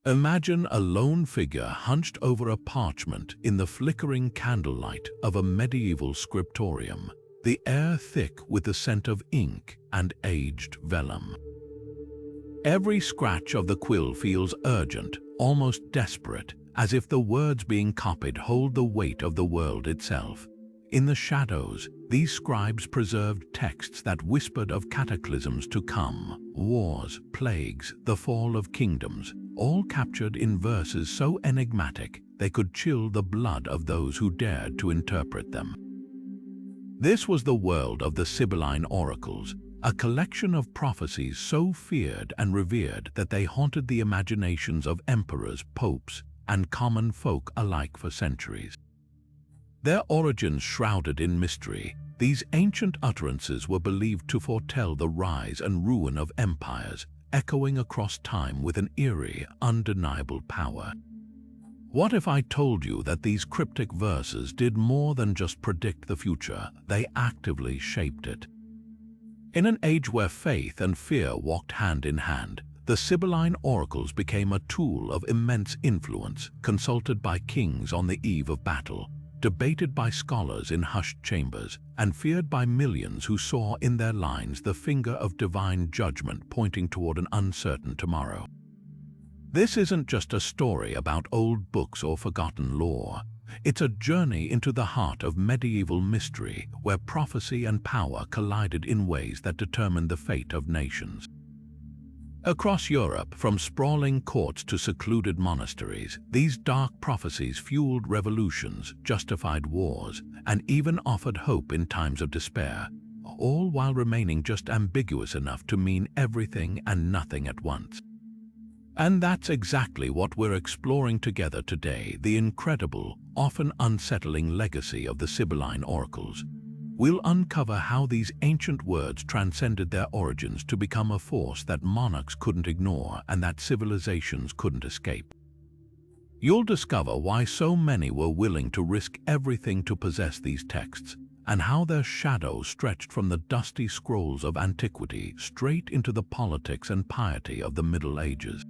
Imagine a lone figure hunched over a parchment in the flickering candlelight of a medieval scriptorium, the air thick with the scent of ink and aged vellum. Every scratch of the quill feels urgent, almost desperate, as if the words being copied hold the weight of the world itself. In the shadows, these scribes preserved texts that whispered of cataclysms to come, wars, plagues, the fall of kingdoms, all captured in verses so enigmatic they could chill the blood of those who dared to interpret them. This was the world of the Sibylline Oracles, a collection of prophecies so feared and revered that they haunted the imaginations of emperors, popes, and common folk alike for centuries. Their origins shrouded in mystery, these ancient utterances were believed to foretell the rise and ruin of empires, echoing across time with an eerie, undeniable power. What if I told you that these cryptic verses did more than just predict the future, they actively shaped it? In an age where faith and fear walked hand in hand, the Sibylline Oracles became a tool of immense influence, consulted by kings on the eve of battle, debated by scholars in hushed chambers, and feared by millions who saw in their lines the finger of divine judgment pointing toward an uncertain tomorrow. This isn't just a story about old books or forgotten lore. It's a journey into the heart of medieval mystery, where prophecy and power collided in ways that determined the fate of nations. Across Europe, from sprawling courts to secluded monasteries, these dark prophecies fueled revolutions, justified wars, and even offered hope in times of despair, all while remaining just ambiguous enough to mean everything and nothing at once. And that's exactly what we're exploring together today, the incredible, often unsettling legacy of the Sibylline Oracles. We'll uncover how these ancient words transcended their origins to become a force that monarchs couldn't ignore and that civilizations couldn't escape. You'll discover why so many were willing to risk everything to possess these texts, and how their shadow stretched from the dusty scrolls of antiquity straight into the politics and piety of the Middle Ages.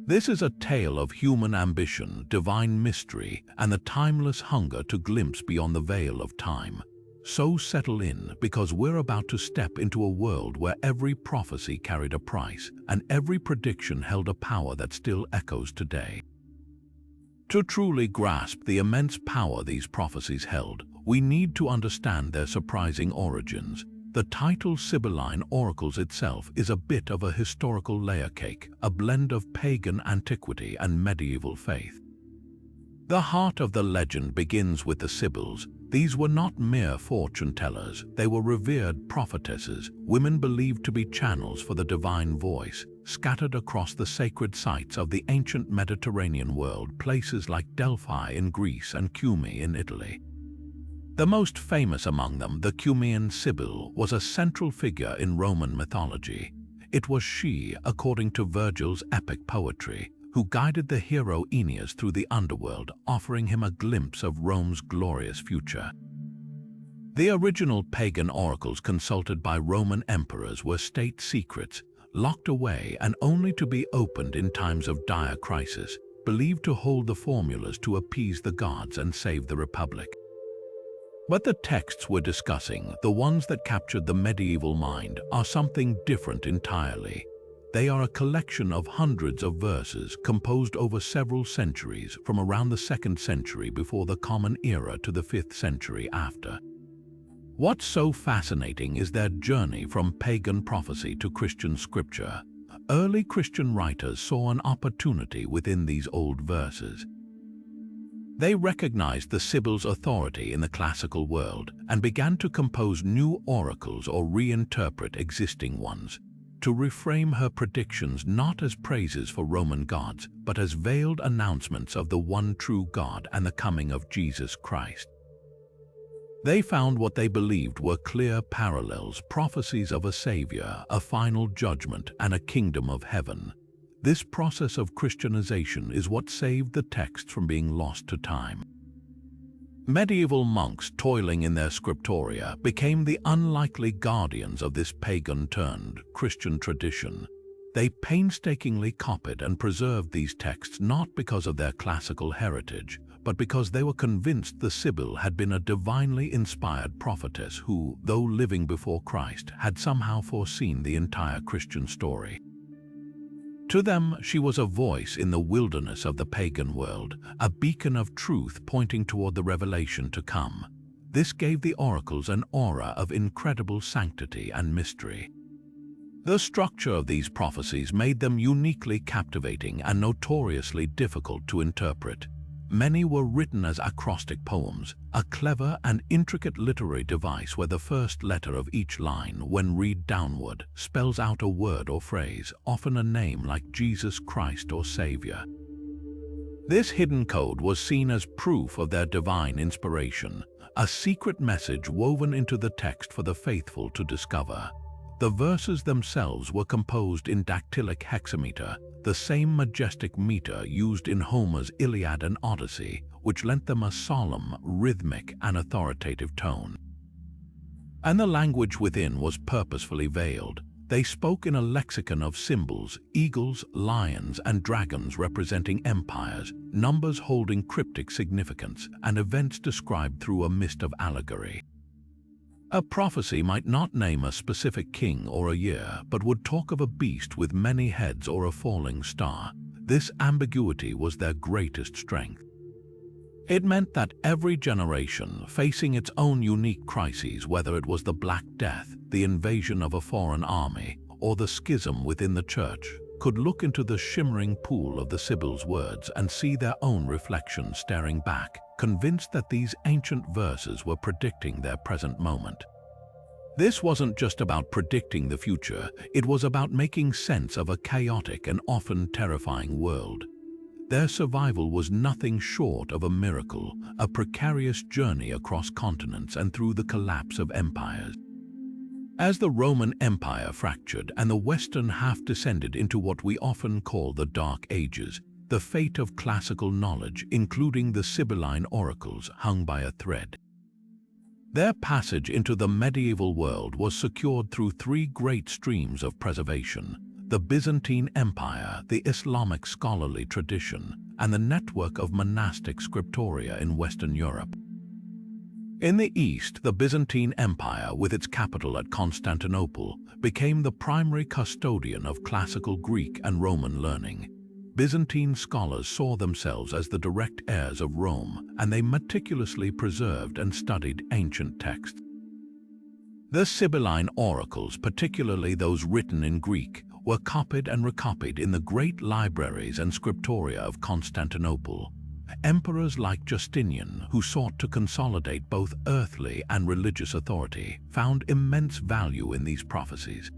This is a tale of human ambition, divine mystery, and the timeless hunger to glimpse beyond the veil of time. So settle in, because we're about to step into a world where every prophecy carried a price, and every prediction held a power that still echoes today. To truly grasp the immense power these prophecies held, we need to understand their surprising origins. The title Sibylline Oracles itself is a bit of a historical layer cake, a blend of pagan antiquity and medieval faith. The heart of the legend begins with the Sibyls. These were not mere fortune-tellers, they were revered prophetesses, women believed to be channels for the divine voice, scattered across the sacred sites of the ancient Mediterranean world, places like Delphi in Greece and Cumae in Italy. The most famous among them, the Cumaean Sibyl, was a central figure in Roman mythology. It was she, according to Virgil's epic poetry, who guided the hero Aeneas through the underworld, offering him a glimpse of Rome's glorious future. The original pagan oracles consulted by Roman emperors were state secrets, locked away and only to be opened in times of dire crisis, believed to hold the formulas to appease the gods and save the Republic. But the texts we're discussing, the ones that captured the medieval mind, are something different entirely. They are a collection of hundreds of verses composed over several centuries, from around the 2nd century before the Common Era to the 5th century after. What's so fascinating is their journey from pagan prophecy to Christian scripture. Early Christian writers saw an opportunity within these old verses. They recognized the Sibyl's authority in the classical world and began to compose new oracles or reinterpret existing ones, to reframe her predictions not as praises for Roman gods, but as veiled announcements of the one true God and the coming of Jesus Christ. They found what they believed were clear parallels, prophecies of a savior, a final judgment, and a kingdom of heaven. This process of Christianization is what saved the texts from being lost to time. Medieval monks toiling in their scriptoria became the unlikely guardians of this pagan-turned Christian tradition. They painstakingly copied and preserved these texts not because of their classical heritage, but because they were convinced the Sibyl had been a divinely inspired prophetess who, though living before Christ, had somehow foreseen the entire Christian story. To them, she was a voice in the wilderness of the pagan world, a beacon of truth pointing toward the revelation to come. This gave the oracles an aura of incredible sanctity and mystery. The structure of these prophecies made them uniquely captivating and notoriously difficult to interpret. Many were written as acrostic poems, a clever and intricate literary device where the first letter of each line, when read downward, spells out a word or phrase, often a name like Jesus Christ or Savior. This hidden code was seen as proof of their divine inspiration, a secret message woven into the text for the faithful to discover. The verses themselves were composed in dactylic hexameter, the same majestic meter used in Homer's Iliad and Odyssey, which lent them a solemn, rhythmic, and authoritative tone. And the language within was purposefully veiled. They spoke in a lexicon of symbols, eagles, lions, and dragons representing empires, numbers holding cryptic significance, and events described through a mist of allegory. A prophecy might not name a specific king or a year, but would talk of a beast with many heads or a falling star. This ambiguity was their greatest strength. It meant that every generation, facing its own unique crises, whether it was the Black Death, the invasion of a foreign army, or the schism within the church, could look into the shimmering pool of the Sibyl's words and see their own reflection staring back, convinced that these ancient verses were predicting their present moment. This wasn't just about predicting the future, it was about making sense of a chaotic and often terrifying world. Their survival was nothing short of a miracle, a precarious journey across continents and through the collapse of empires. As the Roman Empire fractured and the Western half descended into what we often call the Dark Ages, the fate of classical knowledge, including the Sibylline Oracles, hung by a thread. Their passage into the medieval world was secured through three great streams of preservation: the Byzantine Empire, the Islamic scholarly tradition, and the network of monastic scriptoria in Western Europe. In the East, the Byzantine Empire, with its capital at Constantinople, became the primary custodian of classical Greek and Roman learning. Byzantine scholars saw themselves as the direct heirs of Rome, and they meticulously preserved and studied ancient texts. The Sibylline Oracles, particularly those written in Greek, were copied and recopied in the great libraries and scriptoria of Constantinople. Emperors like Justinian, who sought to consolidate both earthly and religious authority, found immense value in these prophecies.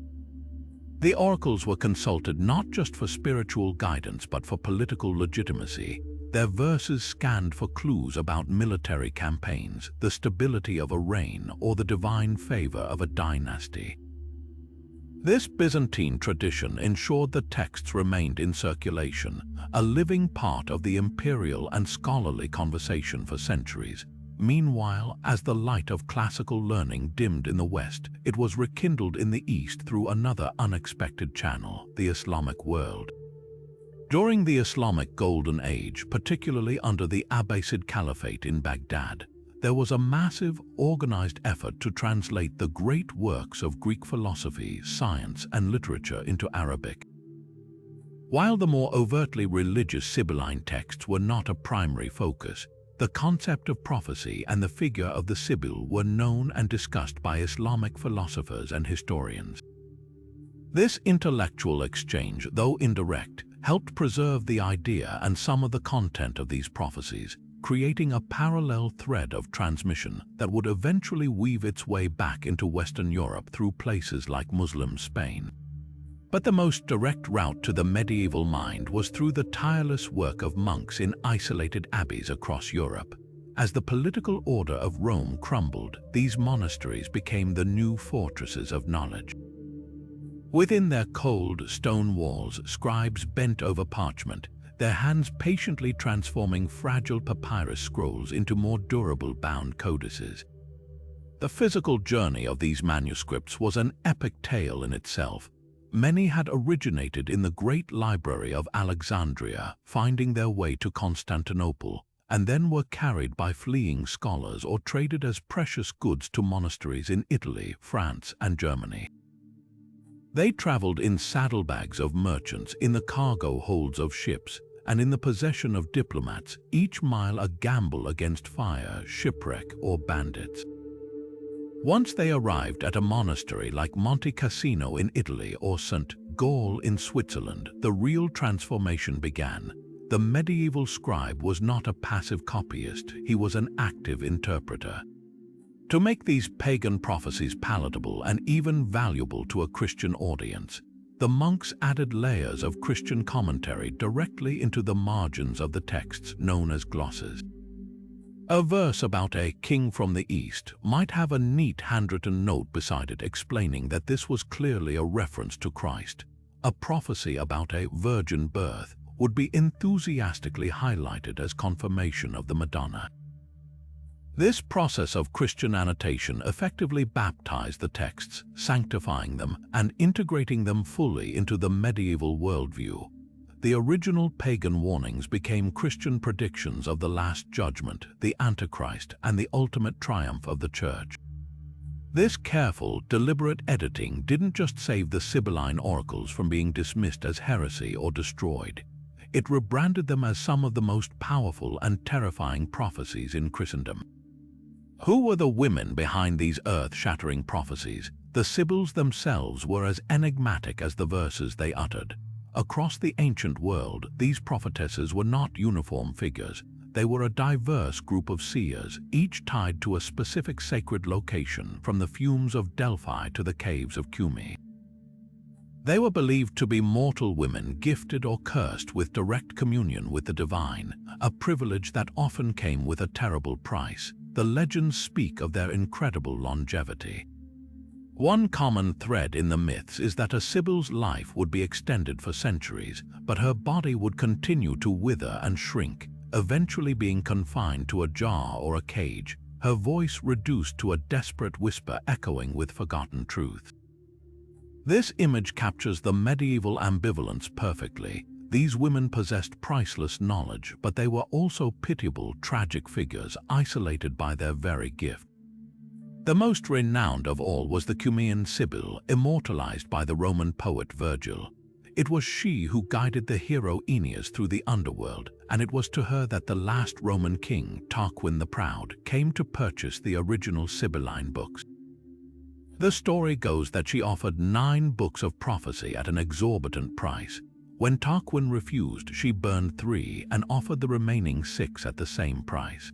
The oracles were consulted not just for spiritual guidance but for political legitimacy. Their verses scanned for clues about military campaigns, the stability of a reign, or the divine favor of a dynasty. This Byzantine tradition ensured the texts remained in circulation, a living part of the imperial and scholarly conversation for centuries. Meanwhile, as the light of classical learning dimmed in the West, it was rekindled in the East through another unexpected channel, the Islamic world. During the Islamic Golden Age, particularly under the Abbasid Caliphate in Baghdad, there was a massive, organized effort to translate the great works of Greek philosophy, science, and literature into Arabic. While the more overtly religious Sibylline texts were not a primary focus, the concept of prophecy and the figure of the Sibyl were known and discussed by Islamic philosophers and historians. This intellectual exchange, though indirect, helped preserve the idea and some of the content of these prophecies, creating a parallel thread of transmission that would eventually weave its way back into Western Europe through places like Muslim Spain. But the most direct route to the medieval mind was through the tireless work of monks in isolated abbeys across Europe. As the political order of Rome crumbled, these monasteries became the new fortresses of knowledge. Within their cold stone walls, scribes bent over parchment, their hands patiently transforming fragile papyrus scrolls into more durable bound codices. The physical journey of these manuscripts was an epic tale in itself. Many had originated in the great library of Alexandria, finding their way to Constantinople, and then were carried by fleeing scholars or traded as precious goods to monasteries in Italy, France, and Germany. They traveled in saddlebags of merchants, in the cargo holds of ships, and in the possession of diplomats, each mile a gamble against fire, shipwreck, or bandits. Once they arrived at a monastery like Monte Cassino in Italy or St. Gall in Switzerland, the real transformation began. The medieval scribe was not a passive copyist, he was an active interpreter. To make these pagan prophecies palatable and even valuable to a Christian audience, the monks added layers of Christian commentary directly into the margins of the texts, known as glosses. A verse about a king from the east might have a neat handwritten note beside it explaining that this was clearly a reference to Christ. A prophecy about a virgin birth would be enthusiastically highlighted as confirmation of the Madonna. This process of Christian annotation effectively baptized the texts, sanctifying them and integrating them fully into the medieval worldview. The original pagan warnings became Christian predictions of the Last Judgment, the Antichrist, and the ultimate triumph of the Church. This careful, deliberate editing didn't just save the Sibylline Oracles from being dismissed as heresy or destroyed. It rebranded them as some of the most powerful and terrifying prophecies in Christendom. Who were the women behind these earth-shattering prophecies? The Sibyls themselves were as enigmatic as the verses they uttered. Across the ancient world, these prophetesses were not uniform figures. They were a diverse group of seers, each tied to a specific sacred location, from the fumes of Delphi to the caves of Cumae. They were believed to be mortal women gifted or cursed with direct communion with the divine, a privilege that often came with a terrible price. The legends speak of their incredible longevity. One common thread in the myths is that a Sibyl's life would be extended for centuries, but her body would continue to wither and shrink, eventually being confined to a jar or a cage, her voice reduced to a desperate whisper echoing with forgotten truth. This image captures the medieval ambivalence perfectly. These women possessed priceless knowledge, but they were also pitiable, tragic figures isolated by their very gift. The most renowned of all was the Cumaean Sibyl, immortalized by the Roman poet Virgil. It was she who guided the hero Aeneas through the underworld, and it was to her that the last Roman king, Tarquin the Proud, came to purchase the original Sibylline books. The story goes that she offered 9 books of prophecy at an exorbitant price. When Tarquin refused, she burned 3 and offered the remaining 6 at the same price.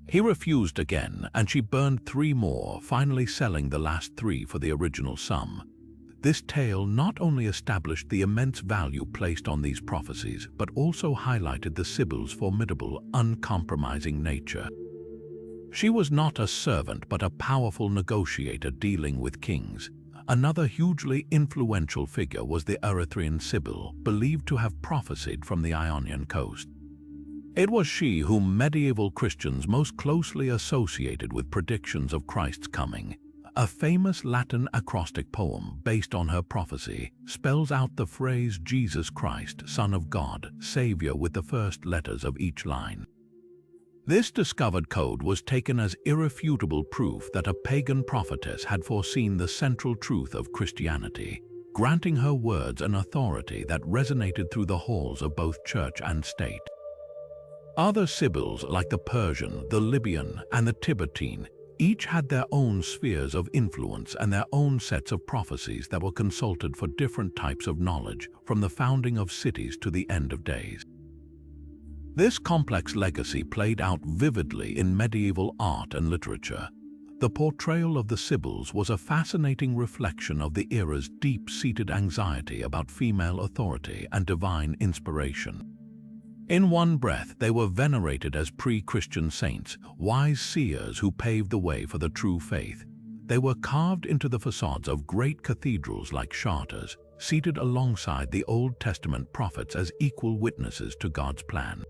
He refused again, and she burned 3 more, finally selling the last 3 for the original sum. This tale not only established the immense value placed on these prophecies, but also highlighted the Sibyl's formidable, uncompromising nature. She was not a servant, but a powerful negotiator dealing with kings. Another hugely influential figure was the Erythraean Sibyl, believed to have prophesied from the Ionian coast. It was she whom medieval Christians most closely associated with predictions of Christ's coming. A famous Latin acrostic poem based on her prophecy spells out the phrase Jesus Christ, Son of God, Savior with the first letters of each line. This discovered code was taken as irrefutable proof that a pagan prophetess had foreseen the central truth of Christianity, granting her words an authority that resonated through the halls of both church and state. Other Sibyls, like the Persian, the Libyan, and the Tiburtine, each had their own spheres of influence and their own sets of prophecies that were consulted for different types of knowledge, from the founding of cities to the end of days. This complex legacy played out vividly in medieval art and literature. The portrayal of the Sibyls was a fascinating reflection of the era's deep-seated anxiety about female authority and divine inspiration. In one breath, they were venerated as pre-Christian saints, wise seers who paved the way for the true faith. They were carved into the facades of great cathedrals like Chartres, seated alongside the Old Testament prophets as equal witnesses to God's plan.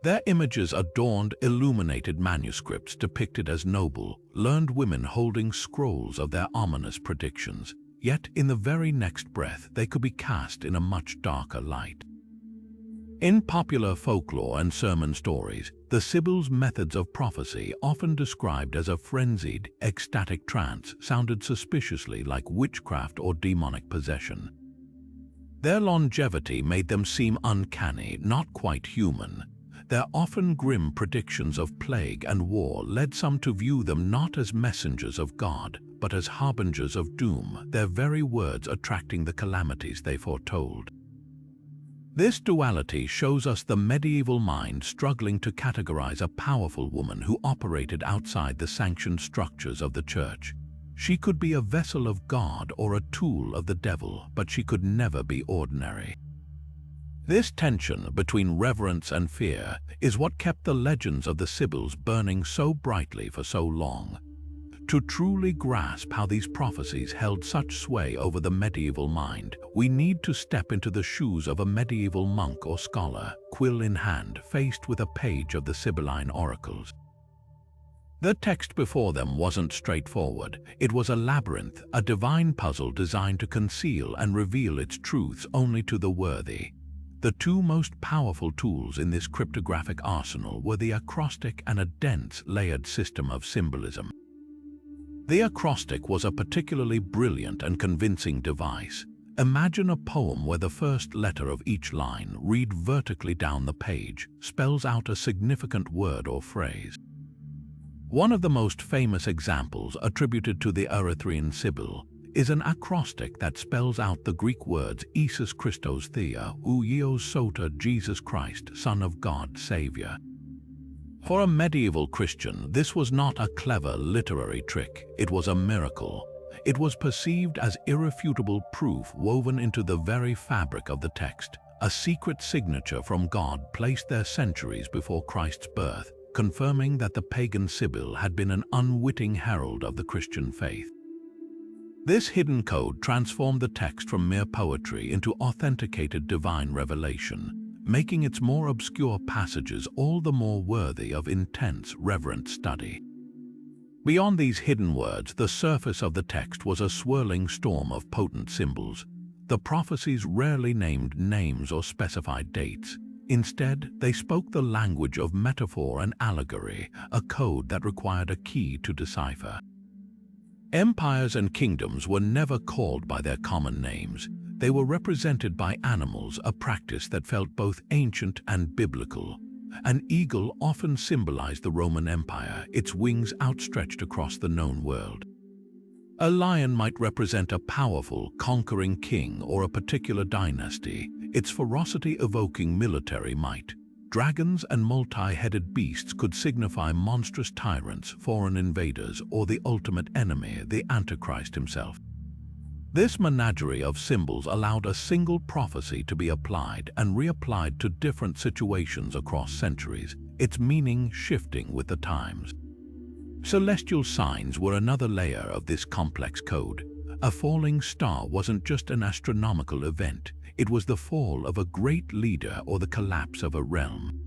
Their images adorned illuminated manuscripts depicted as noble, learned women holding scrolls of their ominous predictions. yet in the very next breath they could be cast in a much darker light. In popular folklore and sermon stories, the Sibyls' methods of prophecy, often described as a frenzied, ecstatic trance, sounded suspiciously like witchcraft or demonic possession. Their longevity made them seem uncanny, not quite human. Their often grim predictions of plague and war led some to view them not as messengers of God, but as harbingers of doom, their very words attracting the calamities they foretold. This duality shows us the medieval mind struggling to categorize a powerful woman who operated outside the sanctioned structures of the church. She could be a vessel of God or a tool of the devil, but she could never be ordinary. This tension between reverence and fear is what kept the legends of the Sibyls burning so brightly for so long. To truly grasp how these prophecies held such sway over the medieval mind, we need to step into the shoes of a medieval monk or scholar, quill in hand, faced with a page of the Sibylline Oracles. The text before them wasn't straightforward. It was a labyrinth, a divine puzzle designed to conceal and reveal its truths only to the worthy. The two most powerful tools in this cryptographic arsenal were the acrostic and a dense, layered system of symbolism. The acrostic was a particularly brilliant and convincing device. Imagine a poem where the first letter of each line, read vertically down the page, spells out a significant word or phrase. One of the most famous examples attributed to the Erythraean Sibyl is an acrostic that spells out the Greek words Isus Christos Thea, Uios Sota, Jesus Christ, Son of God, Savior. For a medieval Christian, this was not a clever literary trick, it was a miracle. It was perceived as irrefutable proof woven into the very fabric of the text, a secret signature from God placed there centuries before Christ's birth, confirming that the pagan Sibyl had been an unwitting herald of the Christian faith. This hidden code transformed the text from mere poetry into authenticated divine revelation, making its more obscure passages all the more worthy of intense, reverent study. Beyond these hidden words, the surface of the text was a swirling storm of potent symbols. The prophecies rarely named names or specified dates. Instead, they spoke the language of metaphor and allegory, a code that required a key to decipher. Empires and kingdoms were never called by their common names. They were represented by animals, a practice that felt both ancient and biblical. An eagle often symbolized the Roman Empire, its wings outstretched across the known world. A lion might represent a powerful, conquering king or a particular dynasty, its ferocity evoking military might. Dragons and multi-headed beasts could signify monstrous tyrants, foreign invaders, or the ultimate enemy, the Antichrist himself. This menagerie of symbols allowed a single prophecy to be applied and reapplied to different situations across centuries, its meaning shifting with the times. Celestial signs were another layer of this complex code. A falling star wasn't just an astronomical event, it was the fall of a great leader or the collapse of a realm.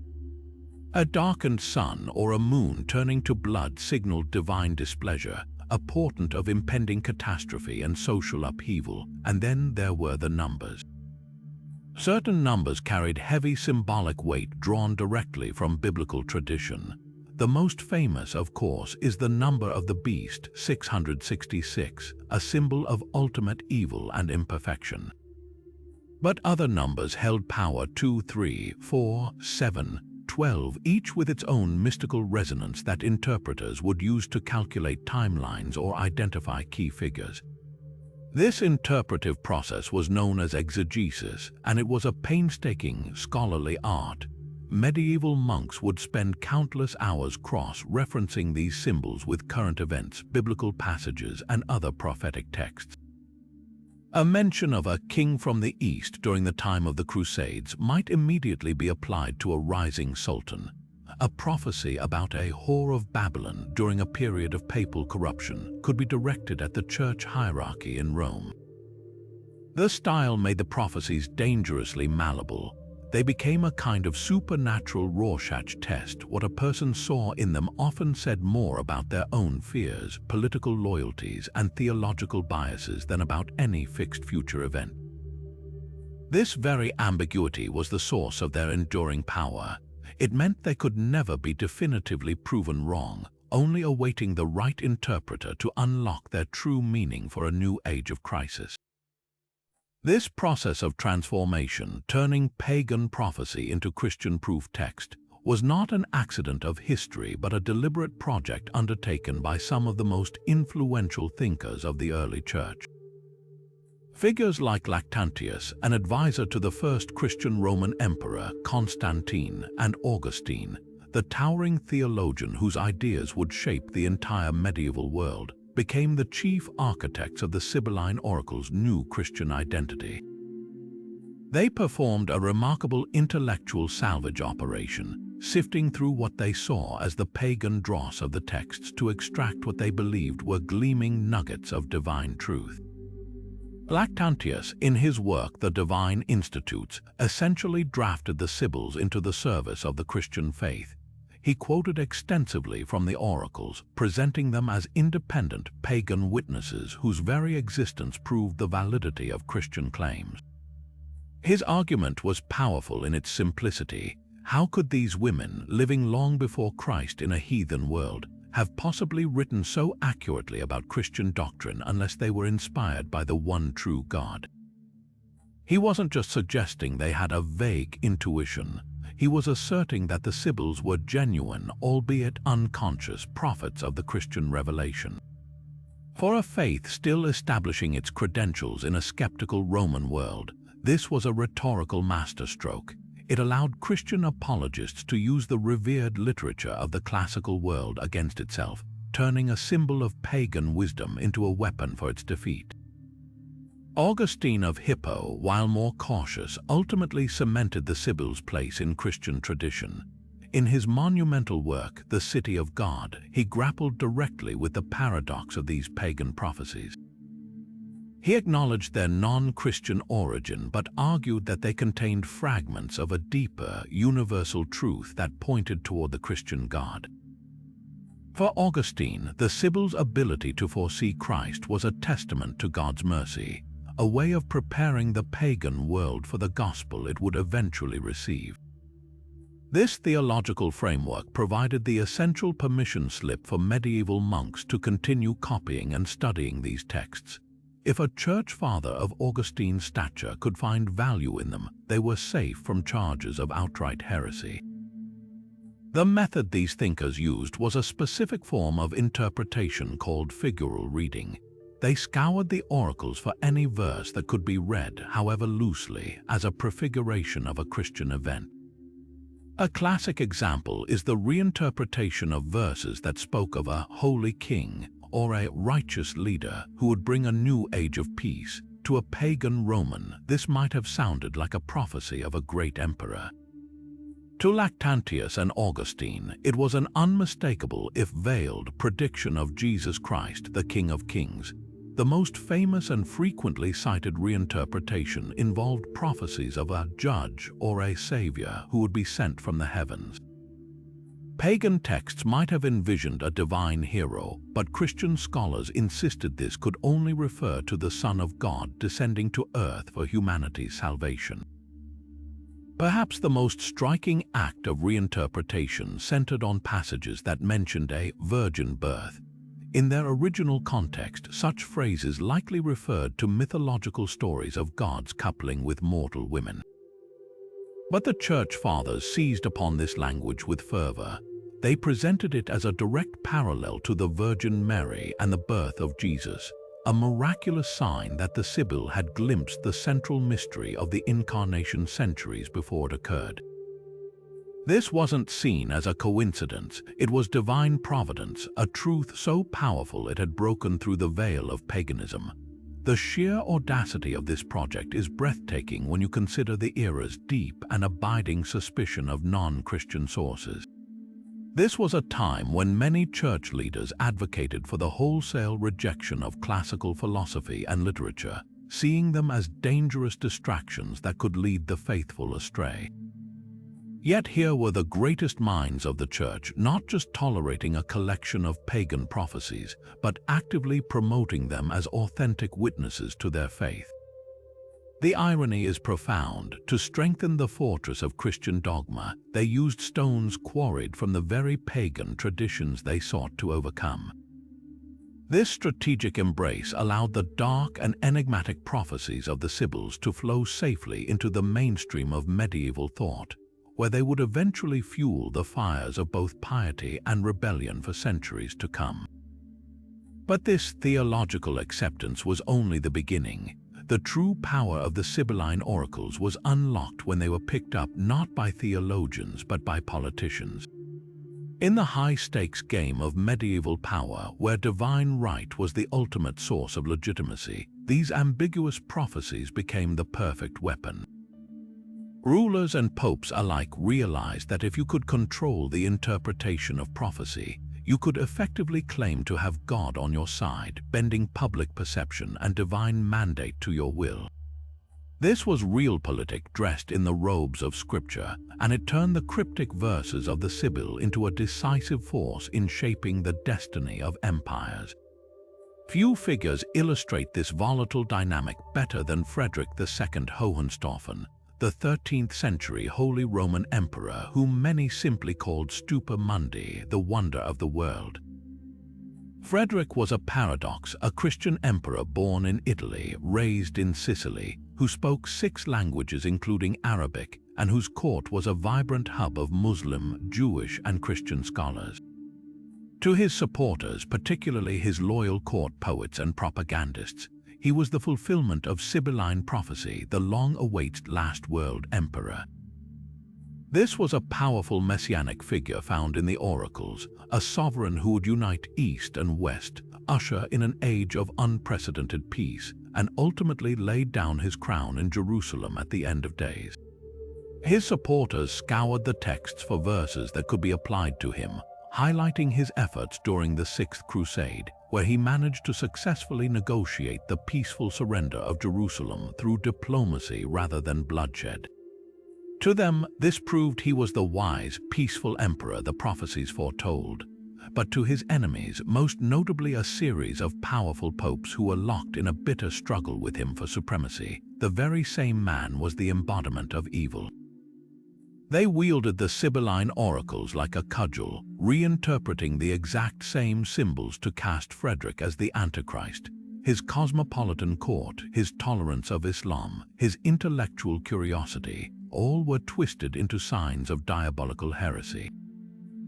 A darkened sun or a moon turning to blood signaled divine displeasure, a portent of impending catastrophe and social upheaval, and then there were the numbers. Certain numbers carried heavy symbolic weight drawn directly from biblical tradition. The most famous, of course, is the number of the beast, 666, a symbol of ultimate evil and imperfection. But other numbers held power: 2, 3, 4, 7, 12, each with its own mystical resonance that interpreters would use to calculate timelines or identify key figures. This interpretive process was known as exegesis, and it was a painstaking, scholarly art. Medieval monks would spend countless hours cross-referencing these symbols with current events, biblical passages, and other prophetic texts. A mention of a king from the east during the time of the Crusades might immediately be applied to a rising sultan. A prophecy about a whore of Babylon during a period of papal corruption could be directed at the church hierarchy in Rome. The style made the prophecies dangerously malleable. They became a kind of supernatural Rorschach test. What a person saw in them often said more about their own fears, political loyalties, and theological biases than about any fixed future event. This very ambiguity was the source of their enduring power. It meant they could never be definitively proven wrong, only awaiting the right interpreter to unlock their true meaning for a new age of crisis. This process of transformation, turning pagan prophecy into Christian-proof text, was not an accident of history but a deliberate project undertaken by some of the most influential thinkers of the early church. Figures like Lactantius, an advisor to the first Christian Roman emperor Constantine, and Augustine, the towering theologian whose ideas would shape the entire medieval world, became the chief architects of the Sibylline Oracles' new Christian identity. They performed a remarkable intellectual salvage operation, sifting through what they saw as the pagan dross of the texts to extract what they believed were gleaming nuggets of divine truth. Lactantius, in his work The Divine Institutes, essentially drafted the Sibyls into the service of the Christian faith. He quoted extensively from the oracles, presenting them as independent pagan witnesses whose very existence proved the validity of Christian claims. His argument was powerful in its simplicity. How could these women, living long before Christ in a heathen world, have possibly written so accurately about Christian doctrine unless they were inspired by the one true God? He wasn't just suggesting they had a vague intuition. He was asserting that the Sibyls were genuine, albeit unconscious, prophets of the Christian revelation. For a faith still establishing its credentials in a skeptical Roman world, this was a rhetorical masterstroke. It allowed Christian apologists to use the revered literature of the classical world against itself, turning a symbol of pagan wisdom into a weapon for its defeat. Augustine of Hippo, while more cautious, ultimately cemented the Sibyls' place in Christian tradition. In his monumental work, The City of God, he grappled directly with the paradox of these pagan prophecies. He acknowledged their non-Christian origin but argued that they contained fragments of a deeper, universal truth that pointed toward the Christian God. For Augustine, the Sibyls' ability to foresee Christ was a testament to God's mercy, a way of preparing the pagan world for the gospel it would eventually receive. This theological framework provided the essential permission slip for medieval monks to continue copying and studying these texts. If a church father of Augustine's stature could find value in them, they were safe from charges of outright heresy. The method these thinkers used was a specific form of interpretation called figural reading. They scoured the oracles for any verse that could be read, however loosely, as a prefiguration of a Christian event. A classic example is the reinterpretation of verses that spoke of a holy king or a righteous leader who would bring a new age of peace. To a pagan Roman, this might have sounded like a prophecy of a great emperor. To Lactantius and Augustine, it was an unmistakable, if veiled, prediction of Jesus Christ, the King of Kings. The most famous and frequently cited reinterpretation involved prophecies of a judge or a savior who would be sent from the heavens. Pagan texts might have envisioned a divine hero, but Christian scholars insisted this could only refer to the Son of God descending to earth for humanity's salvation. Perhaps the most striking act of reinterpretation centered on passages that mentioned a virgin birth. In their original context, such phrases likely referred to mythological stories of gods coupling with mortal women. But the Church Fathers seized upon this language with fervor. They presented it as a direct parallel to the Virgin Mary and the birth of Jesus, a miraculous sign that the Sibyl had glimpsed the central mystery of the Incarnation centuries before it occurred. This wasn't seen as a coincidence, it was divine providence, a truth so powerful it had broken through the veil of paganism. The sheer audacity of this project is breathtaking when you consider the era's deep and abiding suspicion of non-Christian sources. This was a time when many church leaders advocated for the wholesale rejection of classical philosophy and literature, seeing them as dangerous distractions that could lead the faithful astray. Yet here were the greatest minds of the Church, not just tolerating a collection of pagan prophecies, but actively promoting them as authentic witnesses to their faith. The irony is profound. To strengthen the fortress of Christian dogma, they used stones quarried from the very pagan traditions they sought to overcome. This strategic embrace allowed the dark and enigmatic prophecies of the Sibyls to flow safely into the mainstream of medieval thought, where they would eventually fuel the fires of both piety and rebellion for centuries to come. But this theological acceptance was only the beginning. The true power of the Sibylline Oracles was unlocked when they were picked up not by theologians but by politicians. In the high-stakes game of medieval power, where divine right was the ultimate source of legitimacy, these ambiguous prophecies became the perfect weapon. Rulers and popes alike realized that if you could control the interpretation of prophecy, you could effectively claim to have God on your side, bending public perception and divine mandate to your will. This was realpolitik dressed in the robes of Scripture, and it turned the cryptic verses of the Sibyl into a decisive force in shaping the destiny of empires. Few figures illustrate this volatile dynamic better than Frederick II Hohenstaufen, the 13th century Holy Roman Emperor whom many simply called Stupa Mundi, the wonder of the world. Frederick was a paradox, a Christian emperor born in Italy, raised in Sicily, who spoke 6 languages including Arabic, and whose court was a vibrant hub of Muslim, Jewish, and Christian scholars. To his supporters, particularly his loyal court poets and propagandists, he was the fulfillment of Sibylline prophecy, the long-awaited last world emperor. This was a powerful messianic figure found in the oracles, a sovereign who would unite East and West, usher in an age of unprecedented peace, and ultimately laid down his crown in Jerusalem at the end of days. His supporters scoured the texts for verses that could be applied to him, highlighting his efforts during the Sixth Crusade, where he managed to successfully negotiate the peaceful surrender of Jerusalem through diplomacy rather than bloodshed. To them, this proved he was the wise, peaceful emperor the prophecies foretold. But to his enemies, most notably a series of powerful popes who were locked in a bitter struggle with him for supremacy, the very same man was the embodiment of evil. They wielded the Sibylline Oracles like a cudgel, reinterpreting the exact same symbols to cast Frederick as the Antichrist. His cosmopolitan court, his tolerance of Islam, his intellectual curiosity, all were twisted into signs of diabolical heresy.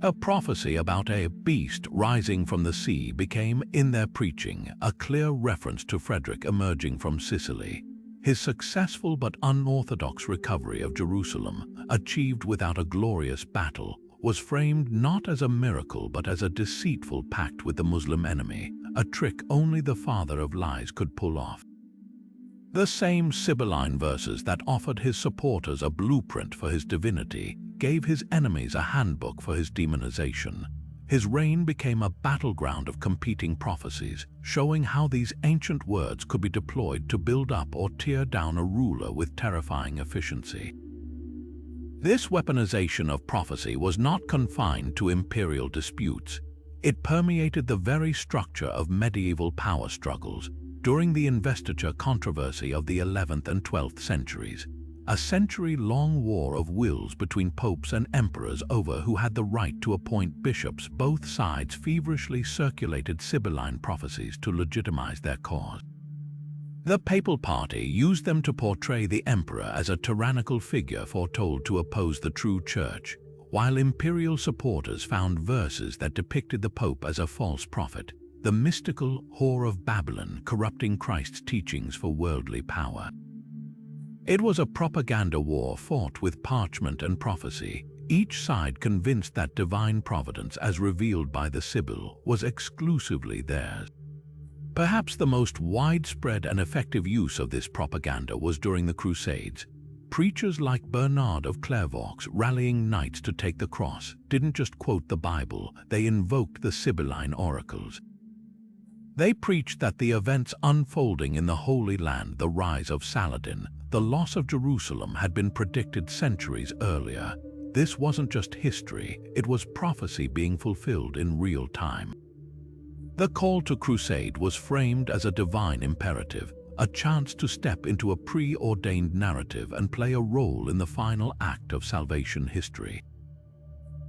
A prophecy about a beast rising from the sea became, in their preaching, a clear reference to Frederick emerging from Sicily. His successful but unorthodox recovery of Jerusalem, achieved without a glorious battle, was framed not as a miracle but as a deceitful pact with the Muslim enemy, a trick only the father of lies could pull off. The same Sibylline verses that offered his supporters a blueprint for his divinity gave his enemies a handbook for his demonization. His reign became a battleground of competing prophecies, showing how these ancient words could be deployed to build up or tear down a ruler with terrifying efficiency. This weaponization of prophecy was not confined to imperial disputes. It permeated the very structure of medieval power struggles. During the investiture controversy of the 11th and 12th centuries, a century-long war of wills between popes and emperors over who had the right to appoint bishops, both sides feverishly circulated Sibylline prophecies to legitimize their cause. The papal party used them to portray the emperor as a tyrannical figure foretold to oppose the true church, while imperial supporters found verses that depicted the pope as a false prophet, the mystical whore of Babylon corrupting Christ's teachings for worldly power. It was a propaganda war fought with parchment and prophecy, each side convinced that divine providence, as revealed by the Sibyl, was exclusively theirs. Perhaps the most widespread and effective use of this propaganda was during the Crusades. Preachers like Bernard of Clairvaux, rallying knights to take the cross, didn't just quote the Bible, they invoked the Sibylline Oracles. They preached that the events unfolding in the Holy Land, the rise of Saladin, the loss of Jerusalem, had been predicted centuries earlier. This wasn't just history, it was prophecy being fulfilled in real time. The call to crusade was framed as a divine imperative, a chance to step into a preordained narrative and play a role in the final act of salvation history.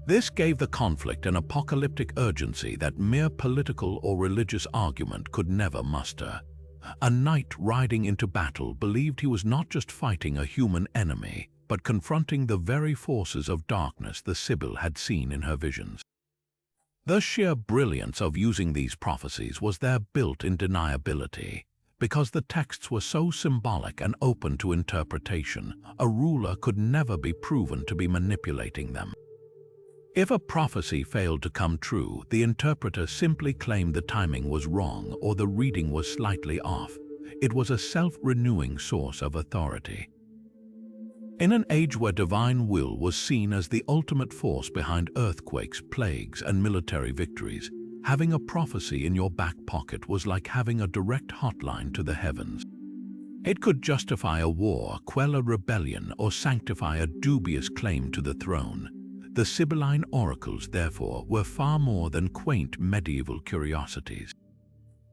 This gave the conflict an apocalyptic urgency that mere political or religious argument could never muster. A knight riding into battle believed he was not just fighting a human enemy, but confronting the very forces of darkness the Sibyl had seen in her visions. The sheer brilliance of using these prophecies was their built-in deniability. Because the texts were so symbolic and open to interpretation, a ruler could never be proven to be manipulating them. If a prophecy failed to come true, the interpreter simply claimed the timing was wrong or the reading was slightly off. It was a self-renewing source of authority. In an age where divine will was seen as the ultimate force behind earthquakes, plagues, and military victories, having a prophecy in your back pocket was like having a direct hotline to the heavens. It could justify a war, quell a rebellion, or sanctify a dubious claim to the throne. The Sibylline Oracles, therefore, were far more than quaint medieval curiosities.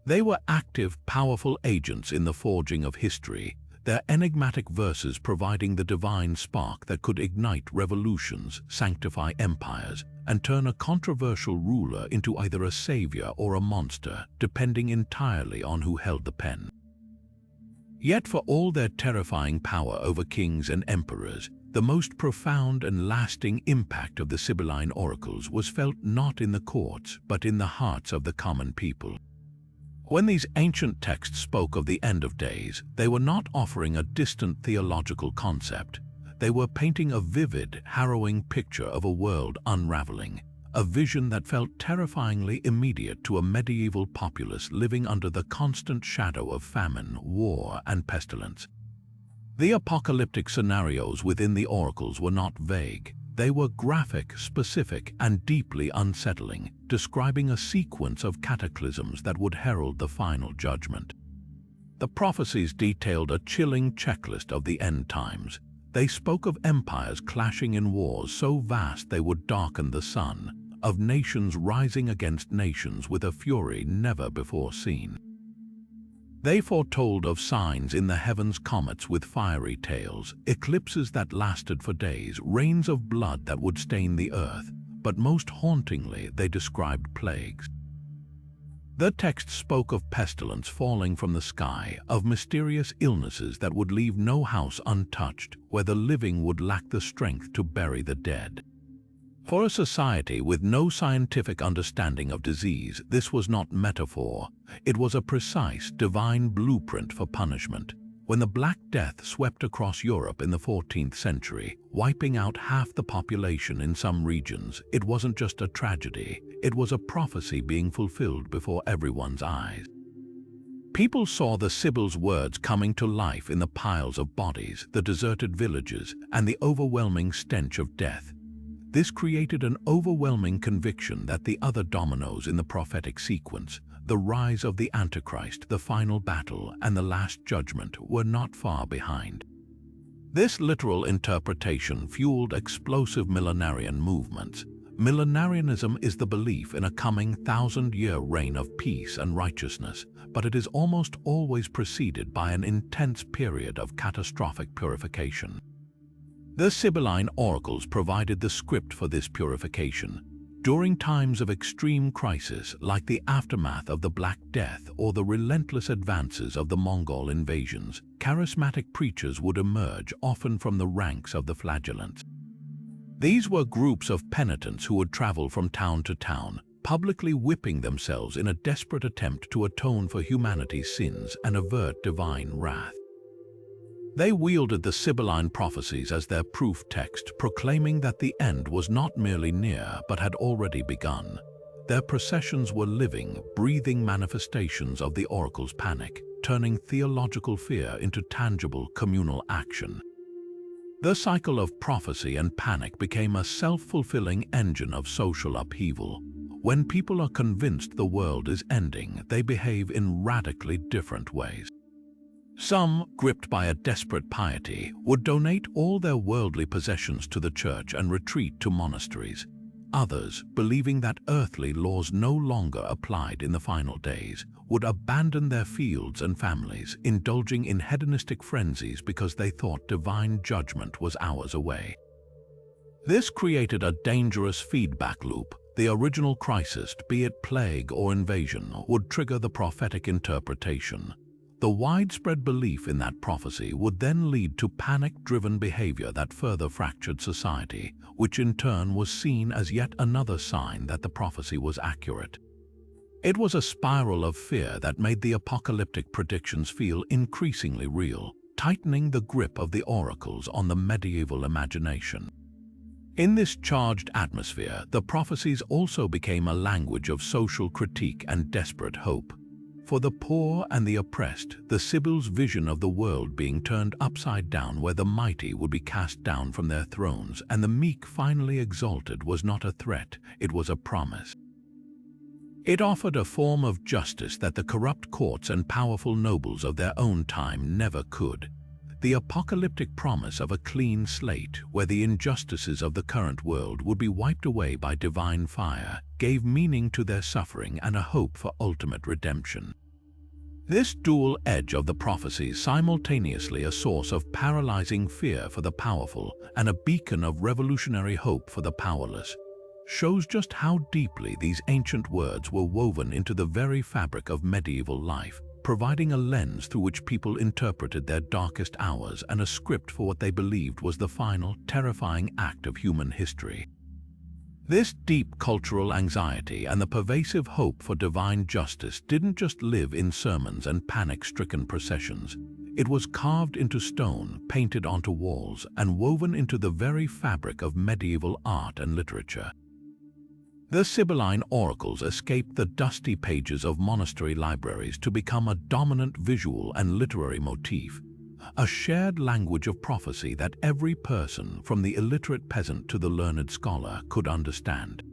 They were active, powerful agents in the forging of history, their enigmatic verses providing the divine spark that could ignite revolutions, sanctify empires, and turn a controversial ruler into either a savior or a monster, depending entirely on who held the pen. Yet for all their terrifying power over kings and emperors, the most profound and lasting impact of the Sibylline Oracles was felt not in the courts, but in the hearts of the common people. When these ancient texts spoke of the end of days, they were not offering a distant theological concept. They were painting a vivid, harrowing picture of a world unraveling, a vision that felt terrifyingly immediate to a medieval populace living under the constant shadow of famine, war, and pestilence. The apocalyptic scenarios within the oracles were not vague. They were graphic, specific, and deeply unsettling, describing a sequence of cataclysms that would herald the final judgment. The prophecies detailed a chilling checklist of the end times. They spoke of empires clashing in wars so vast they would darken the sun, of nations rising against nations with a fury never before seen. They foretold of signs in the heavens, comets with fiery tails, eclipses that lasted for days, rains of blood that would stain the earth, but most hauntingly they described plagues. The text spoke of pestilence falling from the sky, of mysterious illnesses that would leave no house untouched, where the living would lack the strength to bury the dead. For a society with no scientific understanding of disease, this was not metaphor. It was a precise, divine blueprint for punishment. When the Black Death swept across Europe in the 14th century, wiping out half the population in some regions, it wasn't just a tragedy, it was a prophecy being fulfilled before everyone's eyes. People saw the Sibyls' words coming to life in the piles of bodies, the deserted villages, and the overwhelming stench of death. This created an overwhelming conviction that the other dominoes in the prophetic sequence, the rise of the Antichrist, the final battle, and the last judgment, were not far behind. This literal interpretation fueled explosive millenarian movements. Millenarianism is the belief in a coming 1,000-year reign of peace and righteousness, but it is almost always preceded by an intense period of catastrophic purification. The Sibylline Oracles provided the script for this purification. During times of extreme crisis, like the aftermath of the Black Death or the relentless advances of the Mongol invasions, charismatic preachers would emerge, often from the ranks of the flagellants. These were groups of penitents who would travel from town to town, publicly whipping themselves in a desperate attempt to atone for humanity's sins and avert divine wrath. They wielded the Sibylline prophecies as their proof text, proclaiming that the end was not merely near but had already begun. Their processions were living, breathing manifestations of the oracle's panic, turning theological fear into tangible communal action. The cycle of prophecy and panic became a self-fulfilling engine of social upheaval. When people are convinced the world is ending, they behave in radically different ways. Some, gripped by a desperate piety, would donate all their worldly possessions to the church and retreat to monasteries. Others, believing that earthly laws no longer applied in the final days, would abandon their fields and families, indulging in hedonistic frenzies because they thought divine judgment was hours away. This created a dangerous feedback loop. The original crisis, be it plague or invasion, would trigger the prophetic interpretation. The widespread belief in that prophecy would then lead to panic-driven behavior that further fractured society, which in turn was seen as yet another sign that the prophecy was accurate. It was a spiral of fear that made the apocalyptic predictions feel increasingly real, tightening the grip of the oracles on the medieval imagination. In this charged atmosphere, the prophecies also became a language of social critique and desperate hope. For the poor and the oppressed, the Sibyls' vision of the world being turned upside down, where the mighty would be cast down from their thrones and the meek finally exalted, was not a threat, it was a promise. It offered a form of justice that the corrupt courts and powerful nobles of their own time never could. The apocalyptic promise of a clean slate, where the injustices of the current world would be wiped away by divine fire, gave meaning to their suffering and a hope for ultimate redemption. This dual edge of the prophecies, simultaneously a source of paralyzing fear for the powerful and a beacon of revolutionary hope for the powerless, shows just how deeply these ancient words were woven into the very fabric of medieval life, providing a lens through which people interpreted their darkest hours and a script for what they believed was the final, terrifying act of human history. This deep cultural anxiety and the pervasive hope for divine justice didn't just live in sermons and panic-stricken processions. It was carved into stone, painted onto walls, and woven into the very fabric of medieval art and literature. The Sibylline Oracles escaped the dusty pages of monastery libraries to become a dominant visual and literary motif, a shared language of prophecy that every person, from the illiterate peasant to the learned scholar, could understand.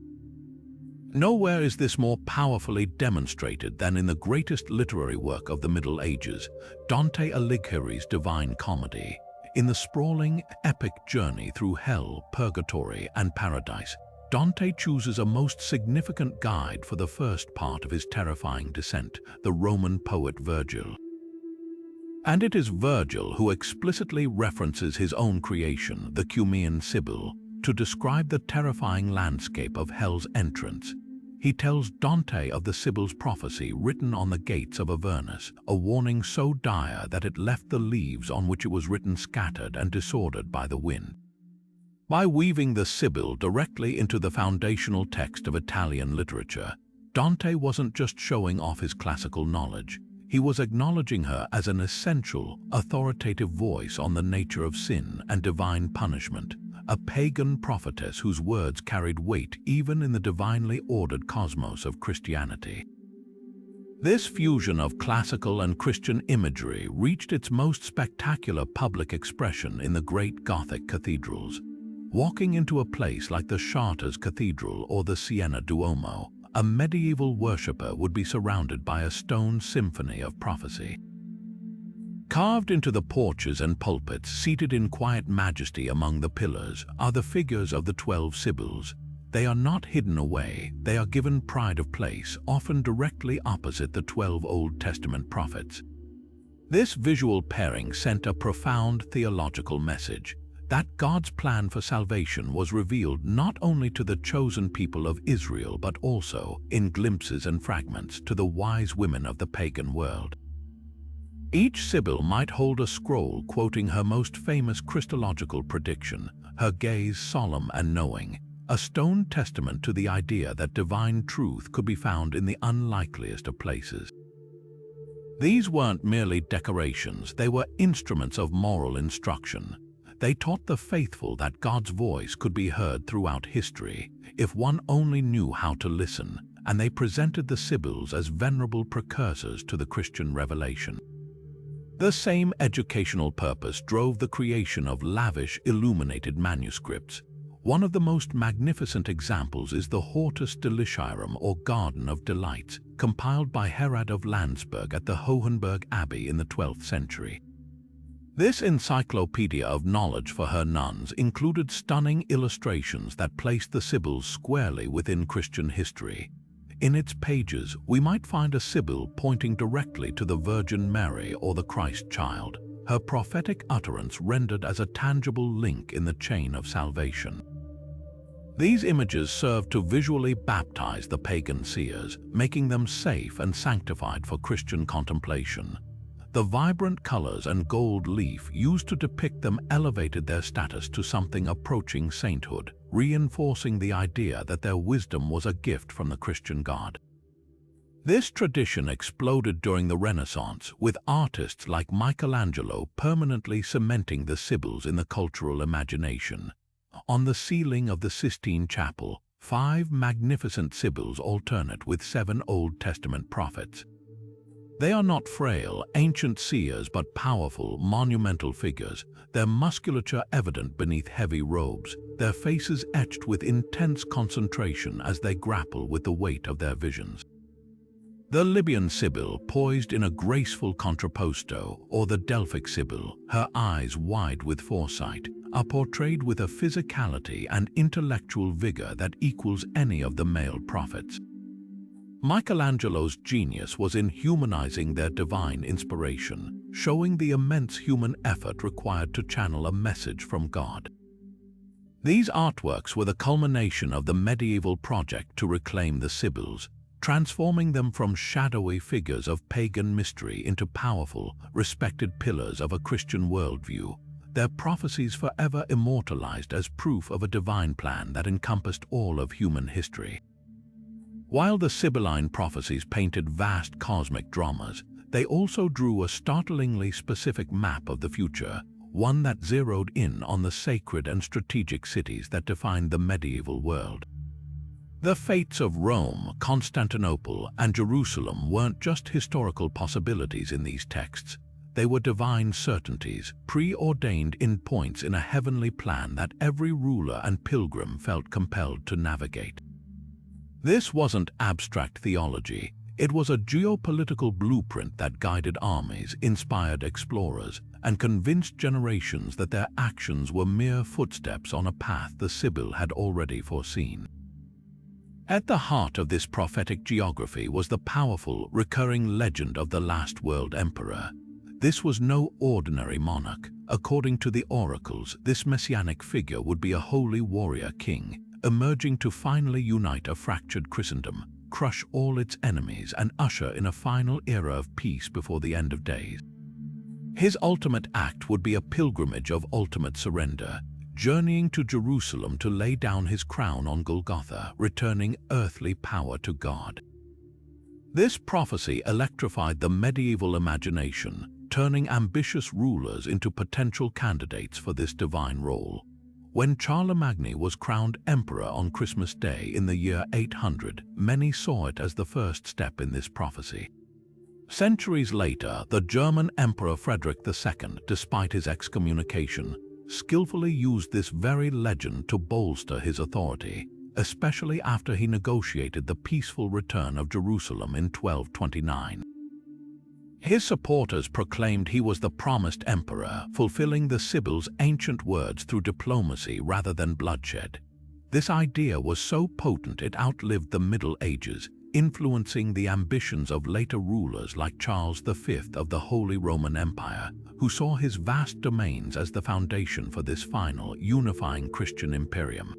Nowhere is this more powerfully demonstrated than in the greatest literary work of the Middle Ages, Dante Alighieri's Divine Comedy. In the sprawling, epic journey through hell, purgatory, and paradise, Dante chooses a most significant guide for the first part of his terrifying descent, the Roman poet Virgil. And it is Virgil who explicitly references his own creation, the Cumaean Sibyl, to describe the terrifying landscape of hell's entrance. He tells Dante of the Sibyl's prophecy written on the gates of Avernus, a warning so dire that it left the leaves on which it was written scattered and disordered by the wind. By weaving the Sibyl directly into the foundational text of Italian literature, Dante wasn't just showing off his classical knowledge. He was acknowledging her as an essential, authoritative voice on the nature of sin and divine punishment, a pagan prophetess whose words carried weight even in the divinely ordered cosmos of Christianity. This fusion of classical and Christian imagery reached its most spectacular public expression in the great Gothic cathedrals. Walking into a place like the Chartres Cathedral or the Siena Duomo, a medieval worshipper would be surrounded by a stone symphony of prophecy. Carved into the porches and pulpits, seated in quiet majesty among the pillars, are the figures of the 12 Sibyls. They are not hidden away, they are given pride of place, often directly opposite the 12 Old Testament prophets. This visual pairing sent a profound theological message, that God's plan for salvation was revealed not only to the chosen people of Israel but also, in glimpses and fragments, to the wise women of the pagan world. Each Sibyl might hold a scroll quoting her most famous Christological prediction, her gaze solemn and knowing, a stone testament to the idea that divine truth could be found in the unlikeliest of places. These weren't merely decorations, they were instruments of moral instruction. They taught the faithful that God's voice could be heard throughout history, if one only knew how to listen, and they presented the Sibyls as venerable precursors to the Christian revelation. The same educational purpose drove the creation of lavish, illuminated manuscripts. One of the most magnificent examples is the Hortus Deliciarum, or Garden of Delights, compiled by Herod of Landsberg at the Hohenberg Abbey in the 12th century. This encyclopedia of knowledge for her nuns included stunning illustrations that placed the Sibyls squarely within Christian history. In its pages, we might find a Sibyl pointing directly to the Virgin Mary or the Christ child, her prophetic utterance rendered as a tangible link in the chain of salvation. These images serve to visually baptize the pagan seers, making them safe and sanctified for Christian contemplation. The vibrant colors and gold leaf used to depict them elevated their status to something approaching sainthood, reinforcing the idea that their wisdom was a gift from the Christian God. This tradition exploded during the Renaissance, with artists like Michelangelo permanently cementing the Sibyls in the cultural imagination. On the ceiling of the Sistine Chapel, 5 magnificent Sibyls alternate with 7 Old Testament prophets. They are not frail, ancient seers but powerful, monumental figures, their musculature evident beneath heavy robes, their faces etched with intense concentration as they grapple with the weight of their visions. The Libyan Sibyl, poised in a graceful contrapposto, or the Delphic Sibyl, her eyes wide with foresight, are portrayed with a physicality and intellectual vigor that equals any of the male prophets. Michelangelo's genius was in humanizing their divine inspiration, showing the immense human effort required to channel a message from God. These artworks were the culmination of the medieval project to reclaim the Sibyls, transforming them from shadowy figures of pagan mystery into powerful, respected pillars of a Christian worldview, their prophecies forever immortalized as proof of a divine plan that encompassed all of human history. While the Sibylline prophecies painted vast cosmic dramas, they also drew a startlingly specific map of the future, one that zeroed in on the sacred and strategic cities that defined the medieval world. The fates of Rome, Constantinople, and Jerusalem weren't just historical possibilities in these texts. They were divine certainties, preordained endpoints in a heavenly plan that every ruler and pilgrim felt compelled to navigate. This wasn't abstract theology. It was a geopolitical blueprint that guided armies, inspired explorers, and convinced generations that their actions were mere footsteps on a path the Sibyl had already foreseen. At the heart of this prophetic geography was the powerful, recurring legend of the last world emperor. This was no ordinary monarch. According to the oracles, this messianic figure would be a holy warrior king, emerging to finally unite a fractured Christendom, crush all its enemies, and usher in a final era of peace before the end of days. His ultimate act would be a pilgrimage of ultimate surrender, journeying to Jerusalem to lay down his crown on Golgotha, returning earthly power to God. This prophecy electrified the medieval imagination, turning ambitious rulers into potential candidates for this divine role. When Charlemagne was crowned emperor on Christmas Day in the year 800, many saw it as the first step in this prophecy. Centuries later, the German Emperor Frederick II, despite his excommunication, skillfully used this very legend to bolster his authority, especially after he negotiated the peaceful return of Jerusalem in 1229. His supporters proclaimed he was the promised emperor, fulfilling the Sibyls' ancient words through diplomacy rather than bloodshed. This idea was so potent it outlived the Middle Ages, influencing the ambitions of later rulers like Charles V of the Holy Roman Empire, who saw his vast domains as the foundation for this final, unifying Christian imperium.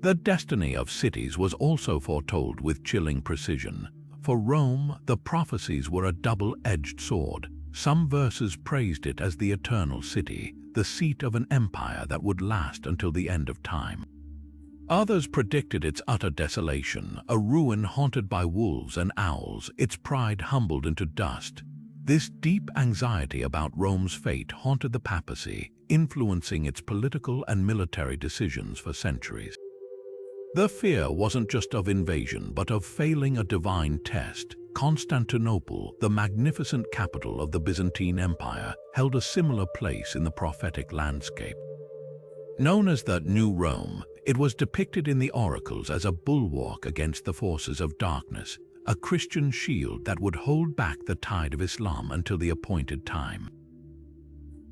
The destiny of cities was also foretold with chilling precision. For Rome, the prophecies were a double-edged sword. Some verses praised it as the eternal city, the seat of an empire that would last until the end of time. Others predicted its utter desolation, a ruin haunted by wolves and owls, its pride humbled into dust. This deep anxiety about Rome's fate haunted the papacy, influencing its political and military decisions for centuries. The fear wasn't just of invasion, but of failing a divine test. Constantinople, the magnificent capital of the Byzantine Empire, held a similar place in the prophetic landscape. Known as the New Rome, it was depicted in the oracles as a bulwark against the forces of darkness, a Christian shield that would hold back the tide of Islam until the appointed time.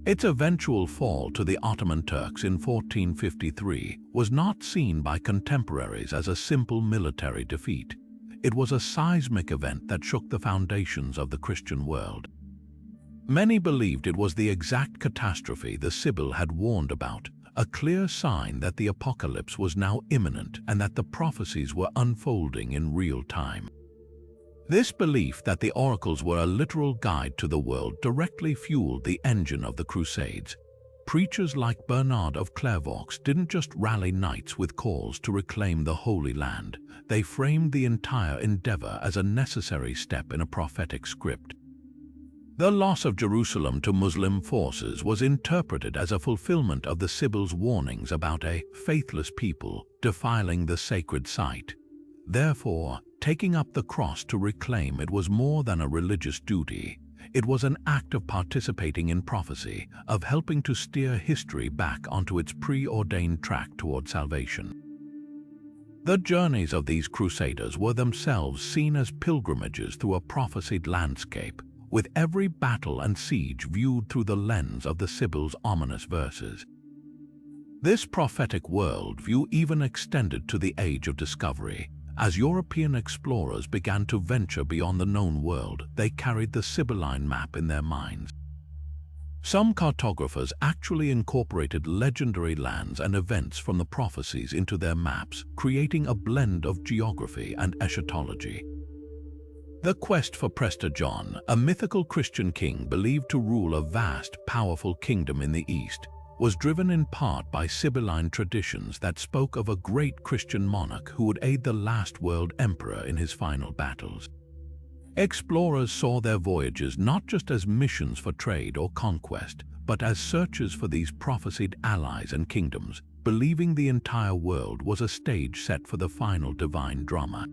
Its eventual fall to the Ottoman Turks in 1453 was not seen by contemporaries as a simple military defeat. It was a seismic event that shook the foundations of the Christian world. Many believed it was the exact catastrophe the Sibyl had warned about, a clear sign that the apocalypse was now imminent and that the prophecies were unfolding in real time. This belief that the oracles were a literal guide to the world directly fueled the engine of the Crusades. Preachers like Bernard of Clairvaux didn't just rally knights with calls to reclaim the Holy Land. They framed the entire endeavor as a necessary step in a prophetic script. The loss of Jerusalem to Muslim forces was interpreted as a fulfillment of the Sibyls' warnings about a faithless people defiling the sacred site. Therefore, taking up the cross to reclaim it was more than a religious duty. It was an act of participating in prophecy, of helping to steer history back onto its preordained track toward salvation. The journeys of these crusaders were themselves seen as pilgrimages through a prophesied landscape, with every battle and siege viewed through the lens of the Sibyl's ominous verses. This prophetic worldview even extended to the Age of Discovery. As European explorers began to venture beyond the known world, they carried the Sibylline map in their minds. Some cartographers actually incorporated legendary lands and events from the prophecies into their maps, creating a blend of geography and eschatology. The quest for Prester John, a mythical Christian king believed to rule a vast, powerful kingdom in the East, was driven in part by Sibylline traditions that spoke of a great Christian monarch who would aid the last world emperor in his final battles. Explorers saw their voyages not just as missions for trade or conquest, but as searches for these prophesied allies and kingdoms, believing the entire world was a stage set for the final divine drama.